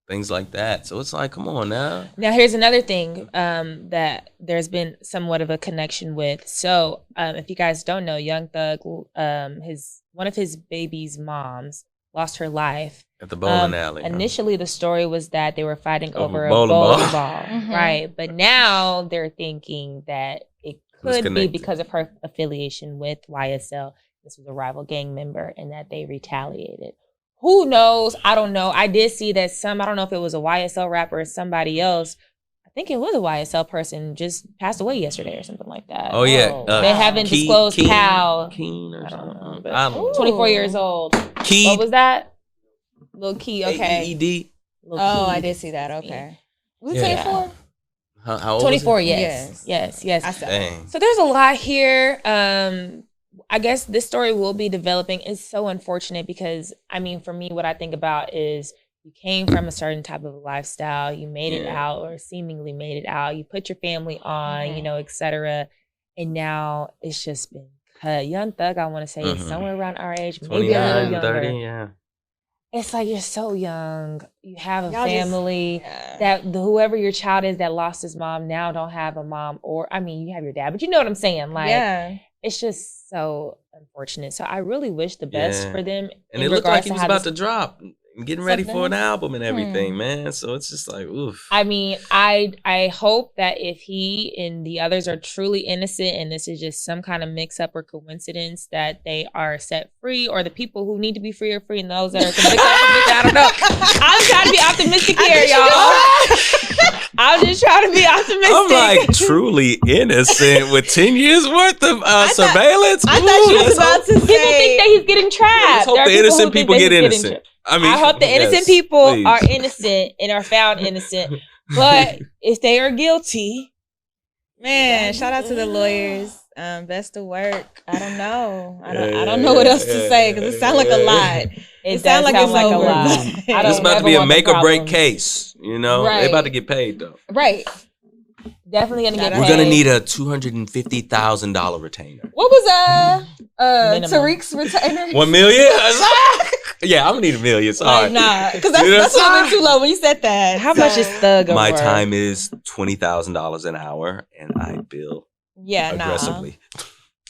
things like that. So it's like, come on now.
Now here's another thing that there's been somewhat of a connection with. So if you guys don't know, Young Thug, one of his baby's moms lost her life
at the bowling alley.
Initially, the story was that they were fighting over a bowling ball. Right? But now they're thinking that it could be because of her affiliation with YSL. This was a rival gang member, and that they retaliated. Who knows? I don't know. I did see that I don't know if it was a YSL rapper or somebody else. I think it was a YSL person just passed away yesterday or something like that.
Oh yeah,
they haven't disclosed how.
Keen or something.
I don't know. 24 years old.
Key.
What was that? Lil Key. Okay.
AED.
Oh, I did see that. Okay. Was it 24?
How old
24.
Was
Yes. I saw
that.
So there's a lot here. I guess this story will be developing. It's so unfortunate because, I mean, for me, what I think about is you came from a certain type of lifestyle, you made it out or seemingly made it out, you put your family on, you know, etc. And now it's just been cut. Young Thug, I want to say, is somewhere around our age, maybe a little younger.
30, yeah.
It's like you're so young. You have a family that whoever your child is that lost his mom now don't have a mom, or I mean, you have your dad, but you know what I'm saying? Like, it's just so unfortunate. So I really wish the best for them.
And it looked like he was about to drop. Getting ready for an album and everything, man. So it's just like, oof.
I mean, I hope that if he and the others are truly innocent and this is just some kind of mix-up or coincidence, that they are set free, or the people who need to be free are free, and those that are convicted I don't know. I'm trying to be optimistic here, y'all. I'm just trying to be optimistic.
I'm like truly innocent with 10 years worth of surveillance.
I thought you was about to say.
People think that he's getting trapped.
Let's hope the innocent people get innocent.
I hope the innocent people are innocent and are found innocent. But if they are guilty,
man, shout out to the lawyers. Best of work. I don't know. I don't know what else to say because it sounds like a lot. It sounds like it's like a lot.
This about to be a make or break case. You know, they about to get paid though.
Right.
Definitely gonna get paid.
We're gonna need a $250,000 retainer.
What was Tariq's retainer?
1 million? Yeah, I'm gonna need $1 million. Sorry.
Nah, because that's a little bit too low when you said that.
How much is Thug?
My time is $20,000 an hour, and I bill aggressively.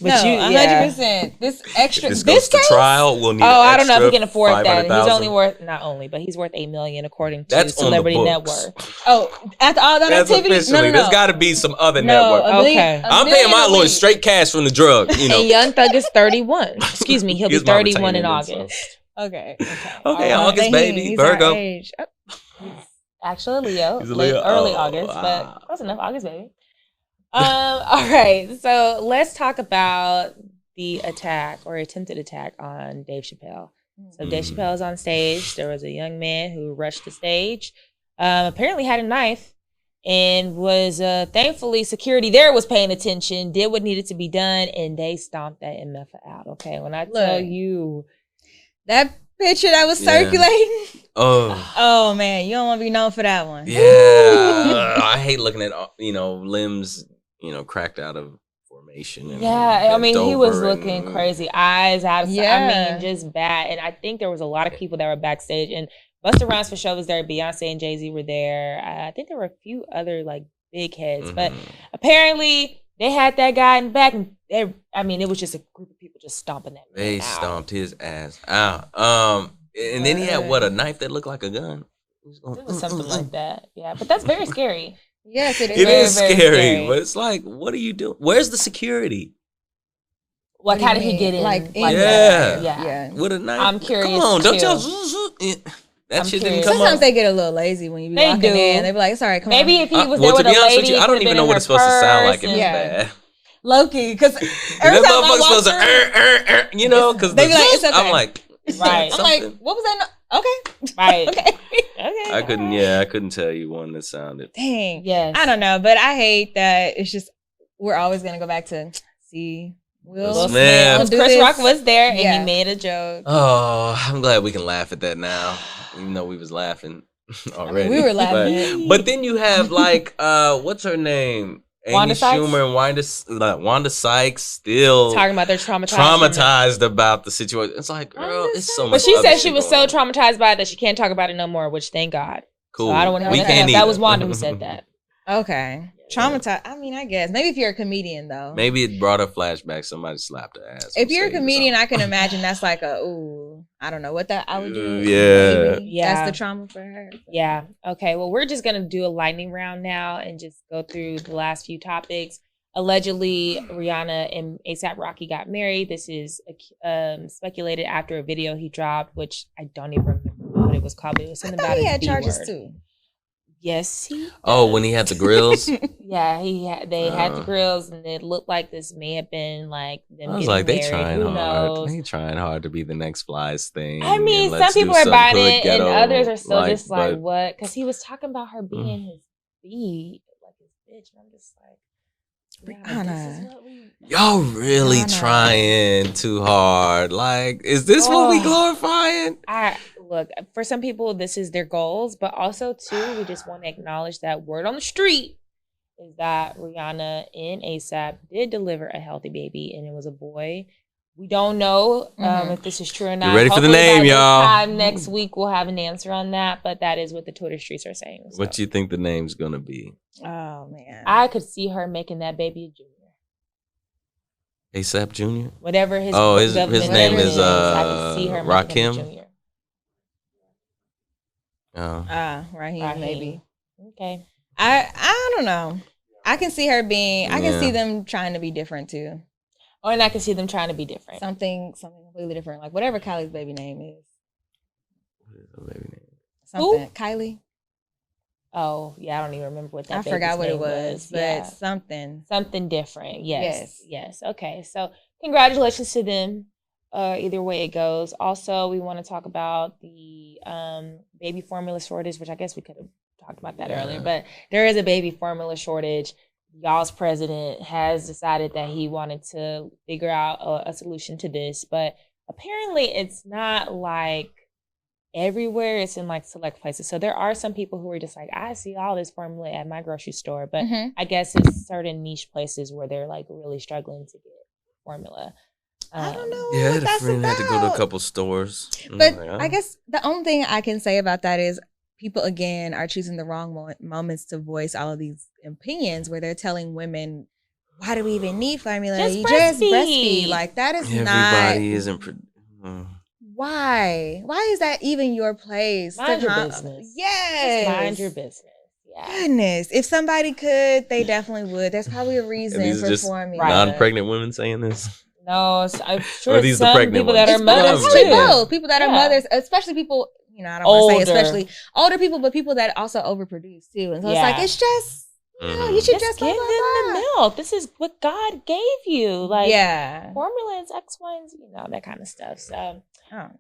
But no, 100%. This extra.
This goes to trial. We'll need.
I don't know if he can afford that. He's only worth but he's worth $8 million according to Celebrity Net Worth.
Oh, after all that activity, no.
There's got to be some other network.
Okay,
I'm paying my lawyer straight cash from the drug. You know.
And Young Thug is 31. Excuse me, he'll be 31 in August.
Okay.
August, baby. Virgo.
Actually, Leo. Early August, but close enough. August, baby. All right, so let's talk about the attack or attempted attack on Dave Chappelle. So Dave Chappelle is on stage. There was a young man who rushed the stage, apparently had a knife, and was thankfully security there was paying attention, did what needed to be done, and they stomped that MF out. Okay, when I tell you
that picture that was circulating. Oh man, you don't want to be known for that one.
Yeah, I hate looking at limbs. Cracked out of formation. And
I mean, he was looking crazy. Eyes out of sight. I mean, just bad. And I think there was a lot of people that were backstage. And Busta Rhymes for sure was there. Beyonce and Jay-Z were there. I think there were a few other like big heads, but apparently they had that guy in the back, and it was just a group of people just stomping that man
They
out.
stomped his ass out. And then he had a knife that looked like a gun.
It was something like that. Yeah, but that's very scary.
Yes, it is.
It is
very
scary, but it's like, what are you doing? Where's the security?
Like, how did he get in?
Like,
yeah.
With a knife.
I'm curious.
Come on, don't
too.
y'all. That
I'm
shit
curious.
didn't come
Sometimes
up.
they get a little lazy when you be
They
walking
do.
in. They be like, "Sorry, come
Maybe
on."
if he was
Well,
there
to
with
be
a
honest
lady,
with you, I don't even know what it's supposed to sound like if it's bad.
Low-key, because every
That
time I
motherfucker's
walk
supposed to, you know, because
they be like, "It's okay."
I'm like,
Right.
I'm like, "What was that?" Okay,
Right.
okay.
Okay.
I couldn't tell you one that sounded.
Dang.
Yes.
I don't know, but I hate that it's just we're always gonna go back to see Will
Will
Smith.
Smith.
Don't do
Chris
this.
Rock was there, and
Yeah.
he made a joke.
Oh, I'm glad we can laugh at that now, even though we was laughing already.
we were laughing.
But then you have like, what's her name? Amy
Wanda Sykes?
Schumer and Wanda Sykes still
Talking about their
traumatized about the situation. It's like, girl,
Wanda
it's so much.
But she
other
said she
shit
was
going
so
on.
traumatized by it that she can't talk about it no more, which thank God.
Cool.
So I don't want to
We
hear
can't
that. That was
either.
Wanda who said that.
Okay. Traumatized. I mean, I guess. Maybe if you're a comedian, though.
Maybe it brought a flashback. Somebody slapped her ass.
If you're a
on stage or
comedian, I
something.
can imagine that's like I don't know what that I would do.
Yeah.
Maybe
Yeah.
That's the trauma for her.
Yeah. Okay. Well, we're just going to do a lightning round now and just go through the last few topics. Allegedly, Rihanna and A$AP Rocky got married. This is speculated after a video he dropped, which I don't even remember what it was called. But it was
I
something
thought
about
he
a
had
B
charges
word.
too.
Yes, he.
Oh,
does.
when he had the grills.
Yeah, they had the grills, and it looked like this may have been like them
I was
getting
like, they
married.
trying
Who
hard.
knows?
They trying hard to be the next Flies thing.
I mean,
and
some
let's do
people are
some
buying
hood
it, and
ghetto
others are still
life,
just like,
but
what? Because he was talking about her being his B, like his bitch, and I'm just like, yeah, this is what we.
y'all really
Rihanna.
trying too hard. Like, is this what we glorifying?
Look, for some people, this is their goals, but also too, we just want to acknowledge that word on the street is that Rihanna and A$AP did deliver a healthy baby, and it was a boy. We don't know if this is true or not.
ready for the
Hopefully
name,
by this
y'all.
time next week, we'll have an answer on that, but that is what the Twitter streets are saying. So.
What you think the name's gonna be?
Oh man.
I could see her making that baby a junior.
A$AP Jr.
Whatever his
His
government
name is
I could see her making him a
Rakim.
junior.
Oh.
Raheem, maybe.
Okay.
I don't know. I can see her being. I can
Yeah.
see them trying to be different too.
Oh, and I can see them trying to be different.
Something completely different. Like whatever Kylie's baby name is.
What is her baby name?
Something. Kylie.
Oh, yeah, I don't even remember what that
I
baby's
forgot what
name
it was, but
Yeah.
something.
Something different. Yes. Okay. So congratulations to them. Either way it goes. Also, we want to talk about the baby formula shortage, which I guess we could have talked about that earlier, but there is a baby formula shortage. Y'all's president has decided that he wanted to figure out a solution to this, but apparently it's not like everywhere. It's in like select places. So there are some people who are just like, I see all this formula at my grocery store, but I guess it's certain niche places where they're like really struggling to get formula.
I don't know.
Yeah, I
what
had a
that's
friend had to go to a
about.
couple stores.
But
I'm like,
I guess the only thing I can say about that is people again are choosing the wrong moments to voice all of these opinions where they're telling women, why do we even need formula?
Just
You just
breastfeed.
breastfeed. Like that is
everybody
not.
isn't.
Why? Why is that even your place?
Mind
to
your business.
Yes.
Just mind your business. Yeah.
Goodness. If somebody could, they definitely would. There's probably a reason
these
for
just
formula.
non-pregnant women saying this.
No, I'm
Or
sure
are these the
some
pregnant
people
ones?
that are
It's
mothers
Probably
too.
both. People that are
Yeah.
mothers, especially people, I don't want to say
Older.
especially older people, but people that also overproduce too. And so it's like, it's just, you should
Just
just
give
blah,
them
blah,
the
blah.
milk. This is what God gave you. Like
Yeah.
formula is X, Y, and Z, that kind of stuff. So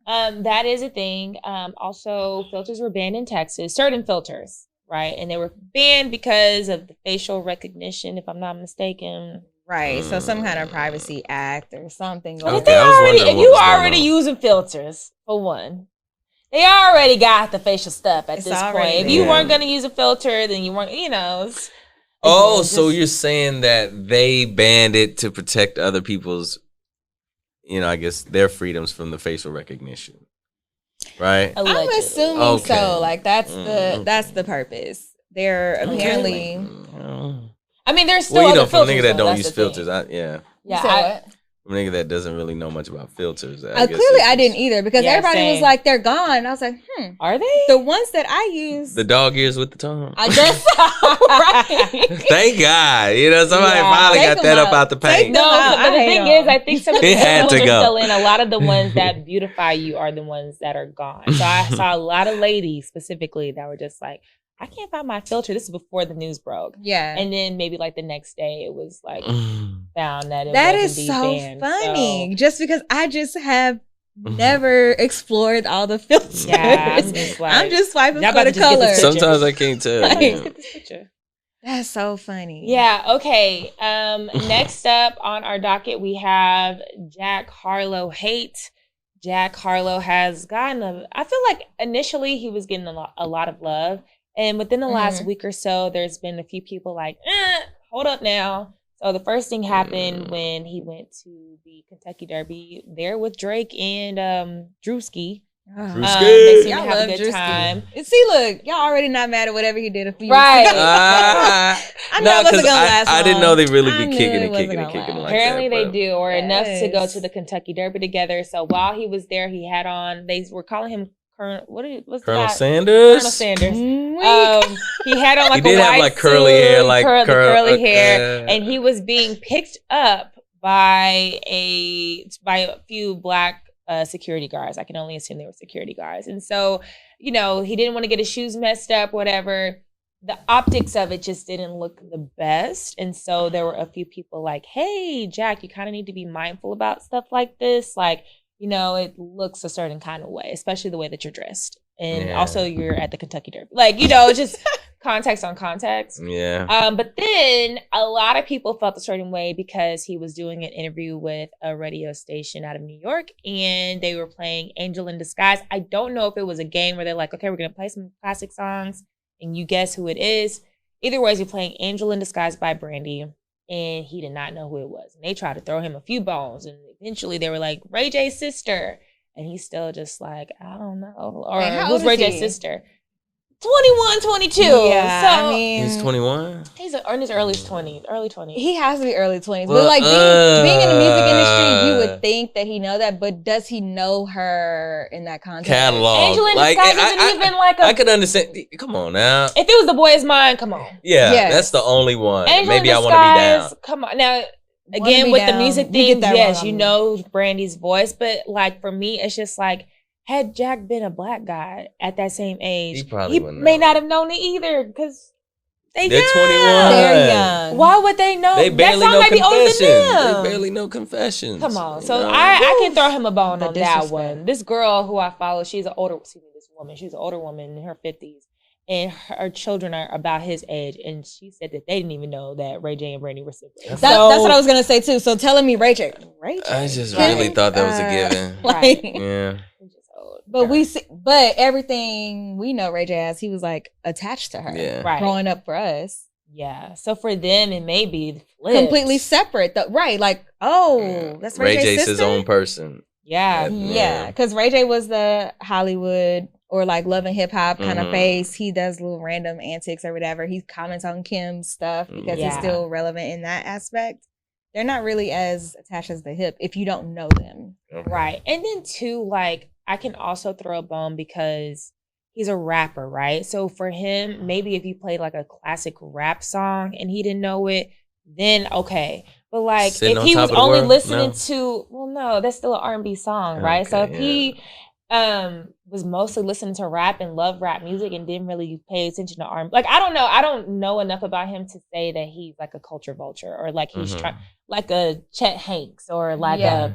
Oh.
that is a thing. Also, filters were banned in Texas, certain filters, right? And they were banned because of the facial recognition, if I'm not mistaken.
Right. So some kind of privacy act or something.
But
going
if
I was
if
wondering what
you
was going
already
on.
using filters, for one, they already got the facial stuff at
It's
this point.
already
If you
there.
weren't going to use a filter, then you weren't,
Oh,
it's
so
just-
you're saying that they banned it to protect other people's, I guess their freedoms from the facial recognition. right?
I'm
Allegedly.
assuming
Okay.
so. Like that's the purpose. They're apparently.
I mean, there's still
Well, you
other
know, for a
filters.
nigga that
though,
don't
that's
use
the thing.
filters,
You
Yeah,
said what?
a nigga that doesn't really know much about filters.
Clearly, I didn't either because
Yeah,
everybody was
same.
like, they're gone. I was like,
Are they?
The ones that I use,
The dog ears with the tongue.
I guess so, right?
Thank God. You know, somebody
Yeah.
finally
Take
got
them
that up
out.
out the
Take
paint.
them
No,
out.
but the
I hate
thing
them.
is, I think some of the
It had
ones
to
are
go.
still in. A lot of the ones that beautify you are the ones that are gone. So I saw a lot of ladies specifically that were just like, I can't find my filter. This is before the news broke.
Yeah.
And then maybe like the next day it was like found that it
That
was
is
indeed
so
banned.
funny.
So,
Just because I just have never explored all the filters.
yeah, I'm just like,
I'm just swiping
y'all
for
about
the
to just get this
color.
picture.
Sometimes I can't tell.
Like,
you
let's
know.
get this picture.
That's so funny.
Yeah, okay. Next up on our docket, we have Jack Harlow hate. Jack Harlow has gotten I feel like initially he was getting a lot of love. And within the last week or so, there's been a few people like, hold up now. So the first thing happened when he went to the Kentucky Derby there with Drake and Drewski. They seem to
Y'all
have
love
a good
Drewski.
time.
See, look, y'all already not mad at whatever he did a few
Right.
weeks ago. I know it wasn't gonna last
I didn't
long.
know they really
I
be
knew
kicking
it
and
wasn't
kicking and
gonna
kicking
last.
like
Apparently
that.
they
bro.
do, or enough to go
Yes.
to the Kentucky Derby together. So while he was there, he had on, they were calling him what's
Colonel
the guy?
Sanders.
Colonel Sanders.
Weak.
He had on like
He
a
did have,
white
like, curly
suit,
hair, like
the curly hair,
yeah.
and he was being picked up by a few black security guards. I can only assume they were security guards, and so he didn't want to get his shoes messed up, whatever. The optics of it just didn't look the best, and so there were a few people like, "Hey, Jack, you kind of need to be mindful about stuff like this, like." It looks a certain kind of way, especially the way that you're dressed. And also you're at the Kentucky Derby. Like, just context on context.
Yeah.
But then a lot of people felt a certain way because he was doing an interview with a radio station out of New York and they were playing Angel in Disguise. I don't know if it was a game where they're like, okay, we're going to play some classic songs and you guess who it is. Either way, he's playing Angel in Disguise by Brandy. And he did not know who it was. And they tried to throw him a few bones. And eventually they were like, Ray J's sister. And he's still just like, I don't know. Or
And how
who's
old
Ray
is
J's
he?
sister? 21, 22.
Yeah,
So
I mean,
He's 21.
he's in his early 20s.
he has to be early 20s.
Well,
But like being in the music industry, you would think that he know that, but does he know her in that context?
Catalog.
Angel in Disguise isn't even like a...
I could understand. Come on now.
If it was The Boy Is Mine, come on.
Yeah,
Yes.
that's the only one.
Angel
Maybe
in
I want to be
Disguise,
down.
come on. Now,
Wanna
again,
Be
with the
Down.
music
You
thing,
get that
yes,
wrong
you
on me.
know Brandy's voice. But like for me, it's just like, had Jack been a black guy at that same age,
He probably wouldn't
may
know.
not have known it either because
They're
young.
21.
They're young.
Why would they know?
They barely
that song
know
might be older than
confessions. They
them.
barely know confessions.
Come on.
you
So
know?
I can throw him a bone
The
on that
disrespect.
one. This girl who I follow, she's an older woman in her 50s. And her children are about his age. And she said that they didn't even know that Ray J and Brandy were siblings.
That's what I was gonna say too. So telling me Ray J.
I just
Right.
really thought that was a given.
Like,
Yeah.
but we see, but everything we know Ray J as, he was like attached to her.
Yeah.
Right.
Growing up for us.
Yeah. So for them, it may be flipped.
Completely separate. Right. Like, oh, that's Ray,
Ray
J's
J's his
sister?
own person.
Yeah.
Yeah, because Ray J was the Hollywood or like Love and Hip Hop kind of
Mhm.
face. He does little random antics or whatever. He comments on Kim's stuff because
Yeah.
he's still relevant in that aspect. They're not really as attached as the hip if you don't know them.
Right. And then too, like, I can also throw a bone because he's a rapper, right? So for him, maybe if you played like a classic rap song and he didn't know it, then okay. But like
Sitting
if
on
he
Top
was
of the
only
World?
listening
No.
to, well, no, that's still an R&B song, right? So if
Okay,
he was mostly listening to rap and loved rap music and didn't really pay attention to R&B, like I don't know enough about him to say that he's like a culture vulture or like he's
Mhm.
trying like a Chet Hanks or like
Yeah.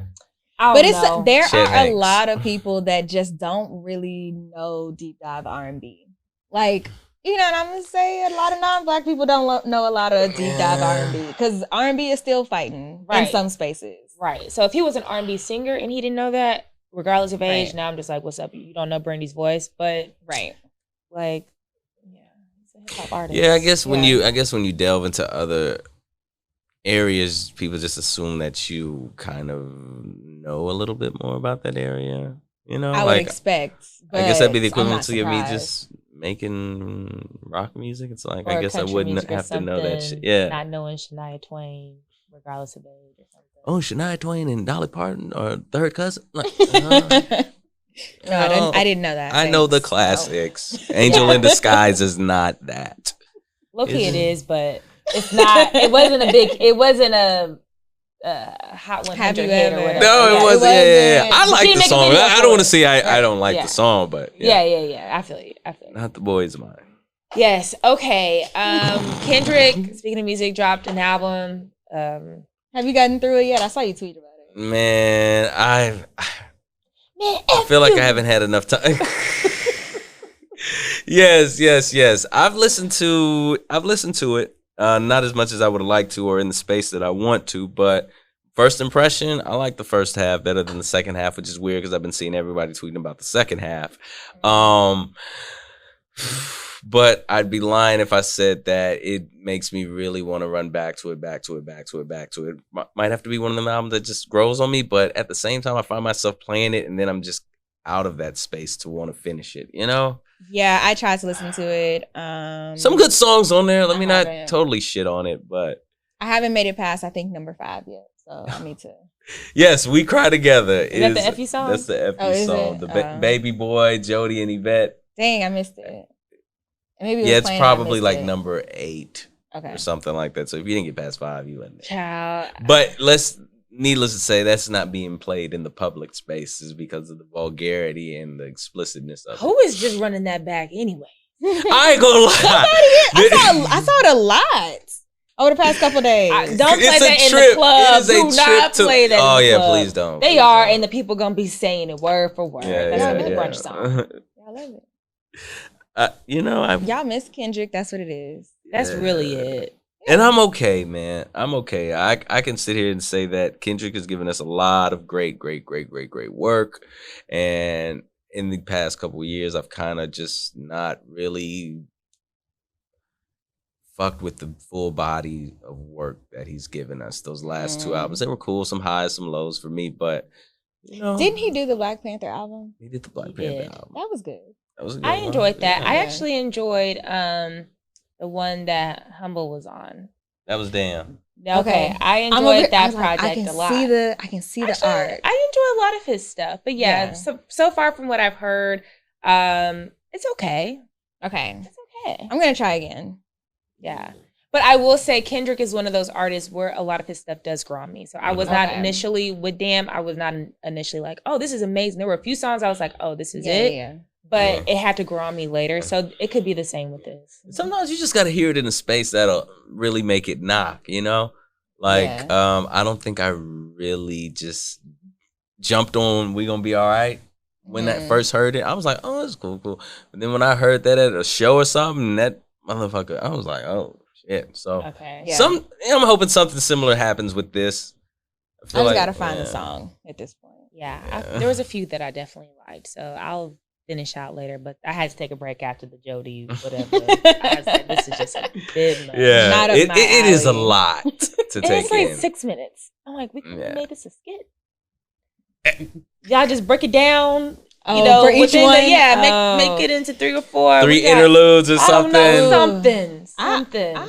I
But
don't know.
there
Chet
are
Hanks.
a lot of people that just don't really know deep dive R&B. Like, you know what I'm gonna say? A lot of non-black people don't know a lot of deep dive R&B because R&B is still fighting in
Right.
some spaces.
Right. So if he was an R&B singer and he didn't know that, regardless of age,
Right.
now I'm just like, what's up? You don't know Brandy's voice, but
Right.
like, yeah, he's a hip hop artist.
Yeah, I guess when
Yeah.
you delve into other areas, people just assume that you kind of know a little bit more about that area. You know,
I would expect. But
I guess that'd be the
I'm
equivalent
not
to me
surprised.
just making rock music. It's like,
Or
I guess I
country
wouldn't
music or
have to know that shit.
something,
Yeah.
Not knowing Shania Twain, regardless of age or something.
Oh, Shania Twain and Dolly Parton or third cousin. Like,
No, I didn't know that.
I know the
Thanks.
classics. Angel in Disguise is not that.
Low-key
Is
it
it?
is, but it's not. It wasn't a Hot 100
Have you
hit or
ever-
whatever.
No, it
Yeah,
wasn't. Yeah.
wasn't.
I
She
like
didn't
the
make a
song.
video
I
for
don't want to
it.
say I
Right.
don't like
Yeah.
the song, but
Yeah. I feel you.
Not the boys of mine.
Yes. Okay. Kendrick, speaking of music, dropped an album.
Have you gotten through it yet? I saw you tweet about it.
Man, I feel like I haven't had enough time. Yes. I've listened to it. Not as much as I would have liked to or in the space that I want to, but first impression, I like the first half better than the second half, which is weird because I've been seeing everybody tweeting about the second half. But I'd be lying if I said that it makes me really want to run back to it. Might have to be one of them albums that just grows on me, but at the same time, I find myself playing it and then I'm just out of that space to want to finish it, you know?
Yeah, I tried to listen to it.
Some good songs on there. Let me not
haven't.
totally shit on it, but
I haven't made it past, I think, number 5 yet. So I need to.
yes, We Cry Together.
Is that the F.U. song?
That's the F.U.
Oh, is
song.
it?
The Baby Boy, Jody and Yvette.
Dang, I missed it. Maybe it was
Yeah, it's
playing and I
probably
missed
like
it.
number 8
Okay.
or something like that. So if you didn't get past 5, you wouldn't.
Child.
But needless to say, that's not being played in the public spaces because of the vulgarity and the explicitness of it.
Who is just running that back anyway?
I ain't gonna lie.
I saw it a lot over the past couple days.
Don't play
It's a
that in
trip.
the club.
It is a
Do
trip
not
to-
play that
Oh,
in the
yeah,
club.
please don't.
They
Please
are,
don't.
and the people gonna be saying it word for word.
Yeah,
That's
yeah,
gonna be
yeah.
a brunch song.
I love it.
Y'all
Y'all miss Kendrick. That's what it is.
That's really it.
And I'm okay, man. I'm okay. I can sit here and say that Kendrick has given us a lot of great work. And in the past couple of years, I've kind of just not really fucked with the full body of work that he's given us. Those last 2 albums, they were cool. Some highs, some lows for me. But, you know.
Didn't he do the Black Panther album?
He did the Black
He
Panther
did.
album.
That was good.
That was a good
I
one.
enjoyed that.
Yeah.
I actually enjoyed the one that Humble was on.
That was Damn.
Okay, I
I'm
enjoyed
over- I
that
was like,
project a lot.
I can see the
Actually,
art.
I enjoy a lot of his stuff, but yeah,
Yeah.
so far from what I've heard, it's okay.
Okay.
It's okay.
I'm gonna try again.
Yeah. But I will say Kendrick is one of those artists where a lot of his stuff does grow on me. So I was not
Okay.
initially with Damn, I was not initially like, oh, this is amazing. There were a few songs I was like, oh, this is it.
Yeah.
But it had to grow on me later. So it could be the same with this.
Sometimes you just got to hear it in a space that'll really make it knock, you know? Like, I don't think I really just jumped on We Gonna Be All Right. When I first heard it, I was like, oh, it's cool. But then when I heard that at a show or something, that motherfucker, I was like, oh, shit. So
Okay.
Yeah.
I'm hoping something similar happens with this.
I
feel
just
like,
gotta find
yeah.
the song at this point.
Yeah.
Yeah.
There was a few that I definitely liked. So I'll finish out later. But I had to take a break after the Jody, whatever. I was like, this is just a bit much.
Yeah,
Not up
it
my
is a
alley.
lot to
And
take
it's like
in.
6 minutes. I'm like, we could
Yeah.
have made this a skit. Y'all just break it down.
Oh,
You know,
for each
within
one?
make it into 3 or 4.
3
We got-
interludes or
I don't
something.
know, something.
I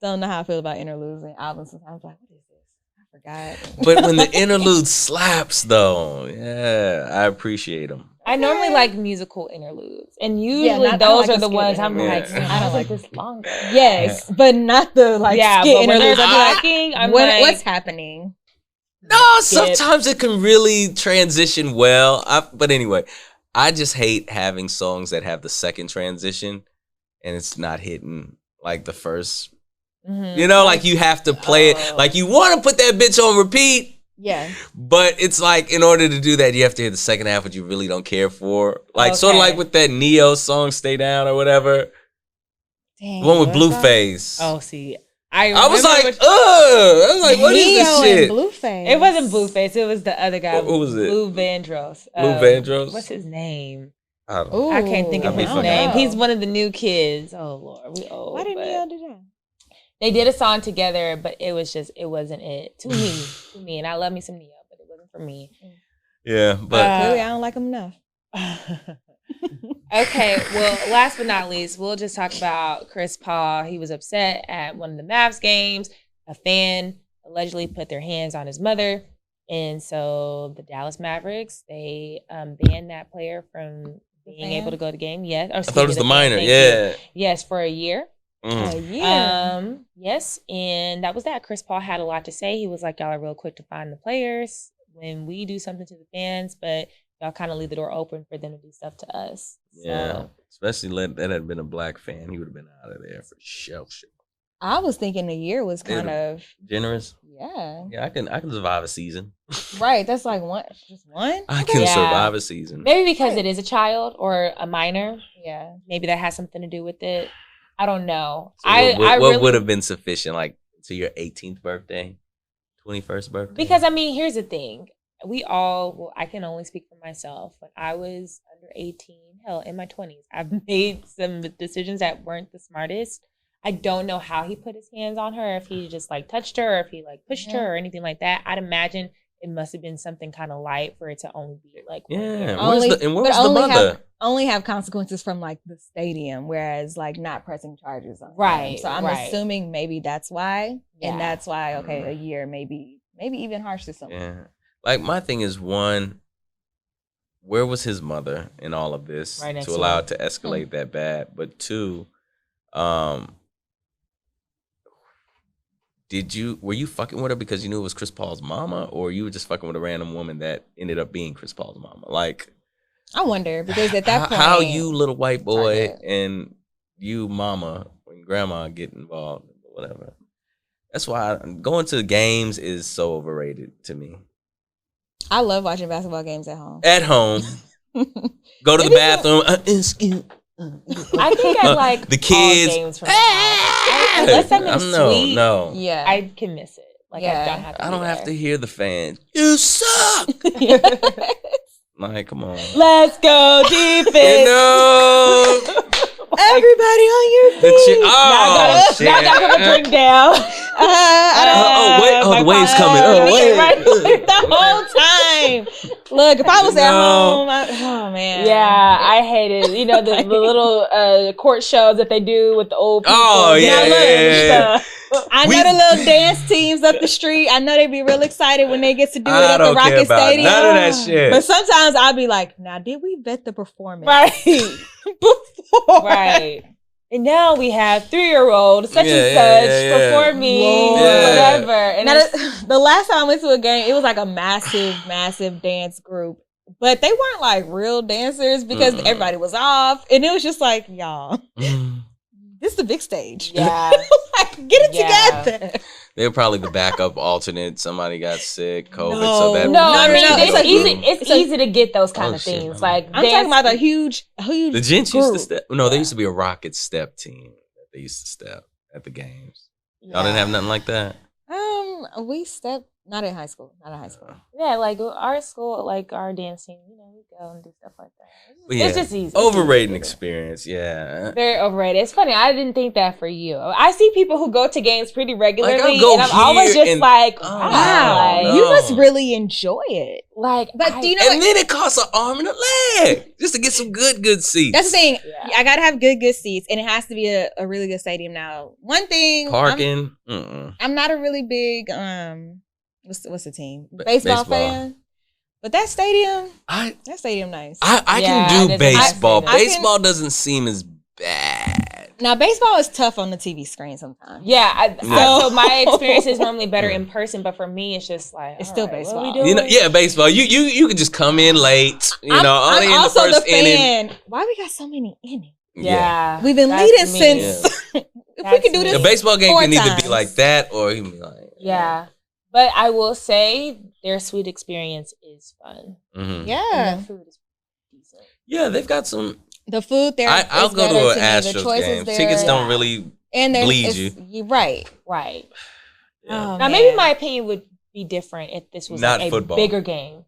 don't know how I feel about interludes and albums. Sometimes like, what is this? I forgot.
But when the interlude slaps, though, yeah, I appreciate them.
I normally like musical interludes, and usually
I don't
those
like
are
the
the
skit
ones I'm
interludes.
like,
Yeah.
I don't like this longer.
Yes, but not the like
yeah,
skit
but when
interludes.
there's
I'd be like,
talking, I'm like,
what's happening?
No,
Skip.
sometimes it can really transition well. But anyway, I just hate having songs that have the second transition and it's not hitting like the first.
Mhm.
You know, like you have to play it. Like you want to put that bitch on repeat,
Yeah,
but it's like in order to do that, you have to hear the second half, which you really don't care for. Like sort of
Okay.
like with that Neo song, "Stay Down" or whatever.
dang.
The one with
what was that?
Blueface.
Oh, see,
I was
remember
like,
what-
I was like, what is this
Neo
shit?
and Blueface.
it wasn't Blueface. It was the other guy.
What was it?
Blue Vandross.
Blue Vandross?
What's his name?
I don't know.
Ooh,
I can't think of
I
his
don't
name.
know.
He's one of the new kids. Oh Lord, we old.
Why did
but-
Neo do that?
They did a song together, but it wasn't it to me, and I love me some Neo, but it wasn't for me.
Yeah, but
Clearly, I don't like him enough.
Okay, well, last but not least, we'll just talk about Chris Paul. He was upset at one of the Mavs games. A fan allegedly put their hands on his mother. And so the Dallas Mavericks, they banned that player from being able to go to the game. Yes.
I thought it was the minor. Yeah.
Yes, for a year.
A year.
Yes, and that was that. Chris Paul had a lot to say. He was like, y'all are real quick to find the players when we do something to the fans, but y'all kind of leave the door open for them to do stuff to us.
Yeah,
So,
especially that had been a black fan, he would have been out of there for sure.
I was thinking a year was kind of
generous.
Yeah.
Yeah, I can survive a season.
Right, that's like one, just one.
I can survive a season.
maybe because it is a child or a minor.
Yeah.
Maybe that has something to do with it. I don't know.
So what would have been sufficient, like to your 18th birthday, 21st birthday?
Because I mean, here's the thing. I can only speak for myself. When I was under 18, hell, in my 20s, I've made some decisions that weren't the smartest. I don't know how he put his hands on her, if he just like touched her, or if he like pushed her or anything like that. I'd imagine it must have been something kind of light for it to only be like,
yeah.
Only,
where's the mother?
Only have consequences from like the stadium, whereas like not pressing charges on
Right.
them. So I'm assuming maybe that's why, and that's why a year maybe even harsh to someone.
Yeah. Like my thing is, one, where was his mother in all of this to allow it to escalate that bad? But two, were you fucking with her because you knew it was Chris Paul's mama, or you were just fucking with a random woman that ended up being Chris Paul's mama? Like,
I wonder, because at that point,
how you little white boy and you mama and grandma get involved, whatever. That's why going to the games is so overrated to me.
I love watching basketball games at home.
At home, go to the bathroom.
I think I like
the kids.
Games from the house. Unless I'm in a suite,
yeah,
I can miss it. Like I don't have
to hear the fans. You suck. Like, come on.
Let's go defense.
Everybody on your feet.
Now I gotta put a drink down.
The wave's coming.
Right,
the whole time. Look, if I was at home, oh man.
Yeah, I hate it. You know the little court shows that they do with the old people.
Oh yeah.
I know the little dance teams up the street. I know they be real excited when they get to do it at the Rocket Stadium.
None of that shit.
But sometimes I'll be like, now did we vet the performance?
Right.
Before.
Right. And now we have 3-year-old such and such performing whatever. And
now the last time I went to a game, it was like a massive dance group. But they weren't like real dancers because everybody was off. And it was just like, y'all, this is the big stage.
Yeah.
Like, get it together.
They were probably the backup alternate. Somebody got sick, COVID.
It's easy to get those kind of things. Like
I'm talking about a huge.
The Gents used to step. No, there used to be a Rocket step team that they used to step at the games. Y'all didn't have nothing like that.
We stepped not in high school.
Yeah, like our school, like our dance team, you know, we go and do stuff like that. It's just easy.
Overrated experience, yeah.
Very overrated. It's funny. I didn't think that for you. I see people who go to games pretty regularly,
and
I'm always just like,
wow,
like,
you must really enjoy it.
Like,
but do you know?
And then it costs an arm and a leg just to get some good seats.
That's the thing. Yeah. I gotta have good seats, and it has to be a really good stadium. Now, one thing,
parking.
I'm not a really big what's the team? Baseball fan. But that stadium nice.
I can do baseball. Baseball doesn't seem as bad.
Now, baseball is tough on the TV screen sometimes.
Yeah. So my experience is normally better in person, but for me, it's just like
it's still baseball.
What are we doing?
Baseball. You can just come in late. I'm only in the first inning.
Why we got so many innings?
Yeah,
we've been leading since. If we can do this,
the baseball game can either be like that or even like
But I will say their suite experience is fun.
Mm-hmm.
Yeah,
and the food is decent.
Yeah, they've got some.
The food there.
I'll go to an Astros game. Tickets don't really bleed you.
You're right.
Yeah.
Oh,
now, maybe my opinion would be different if this was
not
like a
football.
bigger game.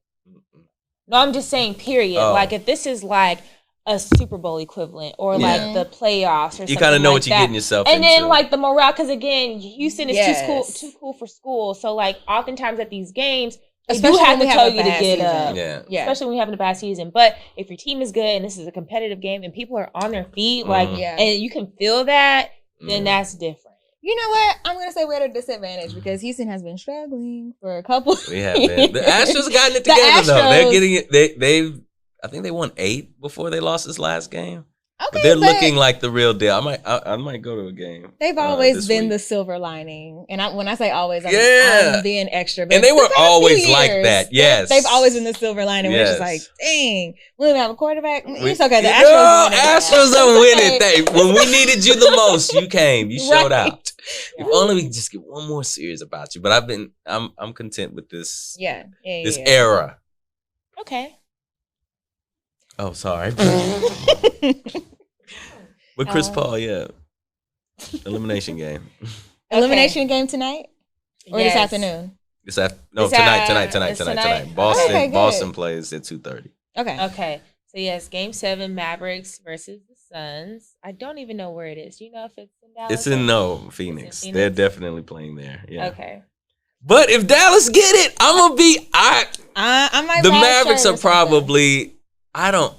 No, I'm just saying, period. Like if this is like a Super Bowl equivalent or like the playoffs or something.
You kind of know
like
what you're getting yourself
into.
And
then like the morale, because again, Houston is too cool for school. So like oftentimes at these games, They do have to tell you to get up.
Yeah.
Especially when you're having a bad season. But if your team is good and this is a competitive game and people are on their feet, and you can feel that, then that's different.
You know what? I'm going to say we're at a disadvantage because Houston has been struggling for a couple.
We have been. The Astros gotten it together, though. They're getting it. I think they won 8 before they lost this last game.
Okay,
but they're looking like the real deal. I might go to a game.
They've always been the silver lining, and when I say always, I'm being extra. But
and they were always like that. Yes,
they've always been the silver lining. We're just like, dang, we don't have a quarterback. It's okay. The
Astros are winning. When we needed you the most, you came. You showed out. If only we could just get one more series about you. But I'm content with this. This era.
Okay.
Oh, sorry. With Chris Paul, elimination game.
Elimination game tonight or this afternoon?
Tonight. Boston plays at 2:30.
Okay. So yes, Game 7, Mavericks versus the Suns. I don't even know where it is. Do you know if it's in Dallas?
It's in Phoenix. They're definitely playing there. Yeah.
Okay.
But if Dallas get it, I'm gonna be. I might. The Mavericks are probably. I don't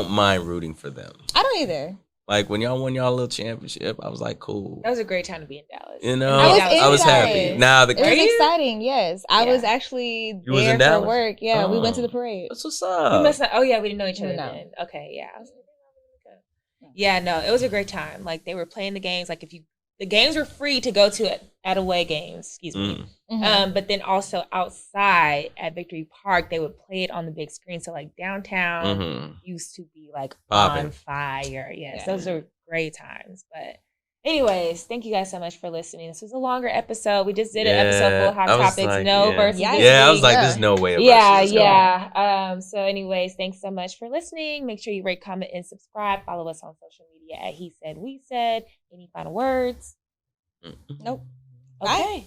mind rooting for them.
I don't either.
Like when y'all won y'all little championship, I was like, cool.
That was a great time to be in Dallas.
You know, I was happy. Now
it was exciting. Yes, I was actually there for work. Yeah, we went to the parade.
That's what's up.
We didn't know each other then. Okay, yeah. Yeah, no, it was a great time. Like they were playing the games. Like the games were free to go to at away games. Excuse me. Mm-hmm. But then also outside at Victory Park, they would play it on the big screen. So like downtown used to be like on fire. Yes, those are great times. But anyways, thank you guys so much for listening. This was a longer episode. We just did an episode full of hot topics.
Like,
versus
I was like, there's no way.
So anyways, thanks so much for listening. Make sure you rate, comment, and subscribe. Follow us on social media at He Said, We Said. Any final words?
Nope.
Okay. Bye.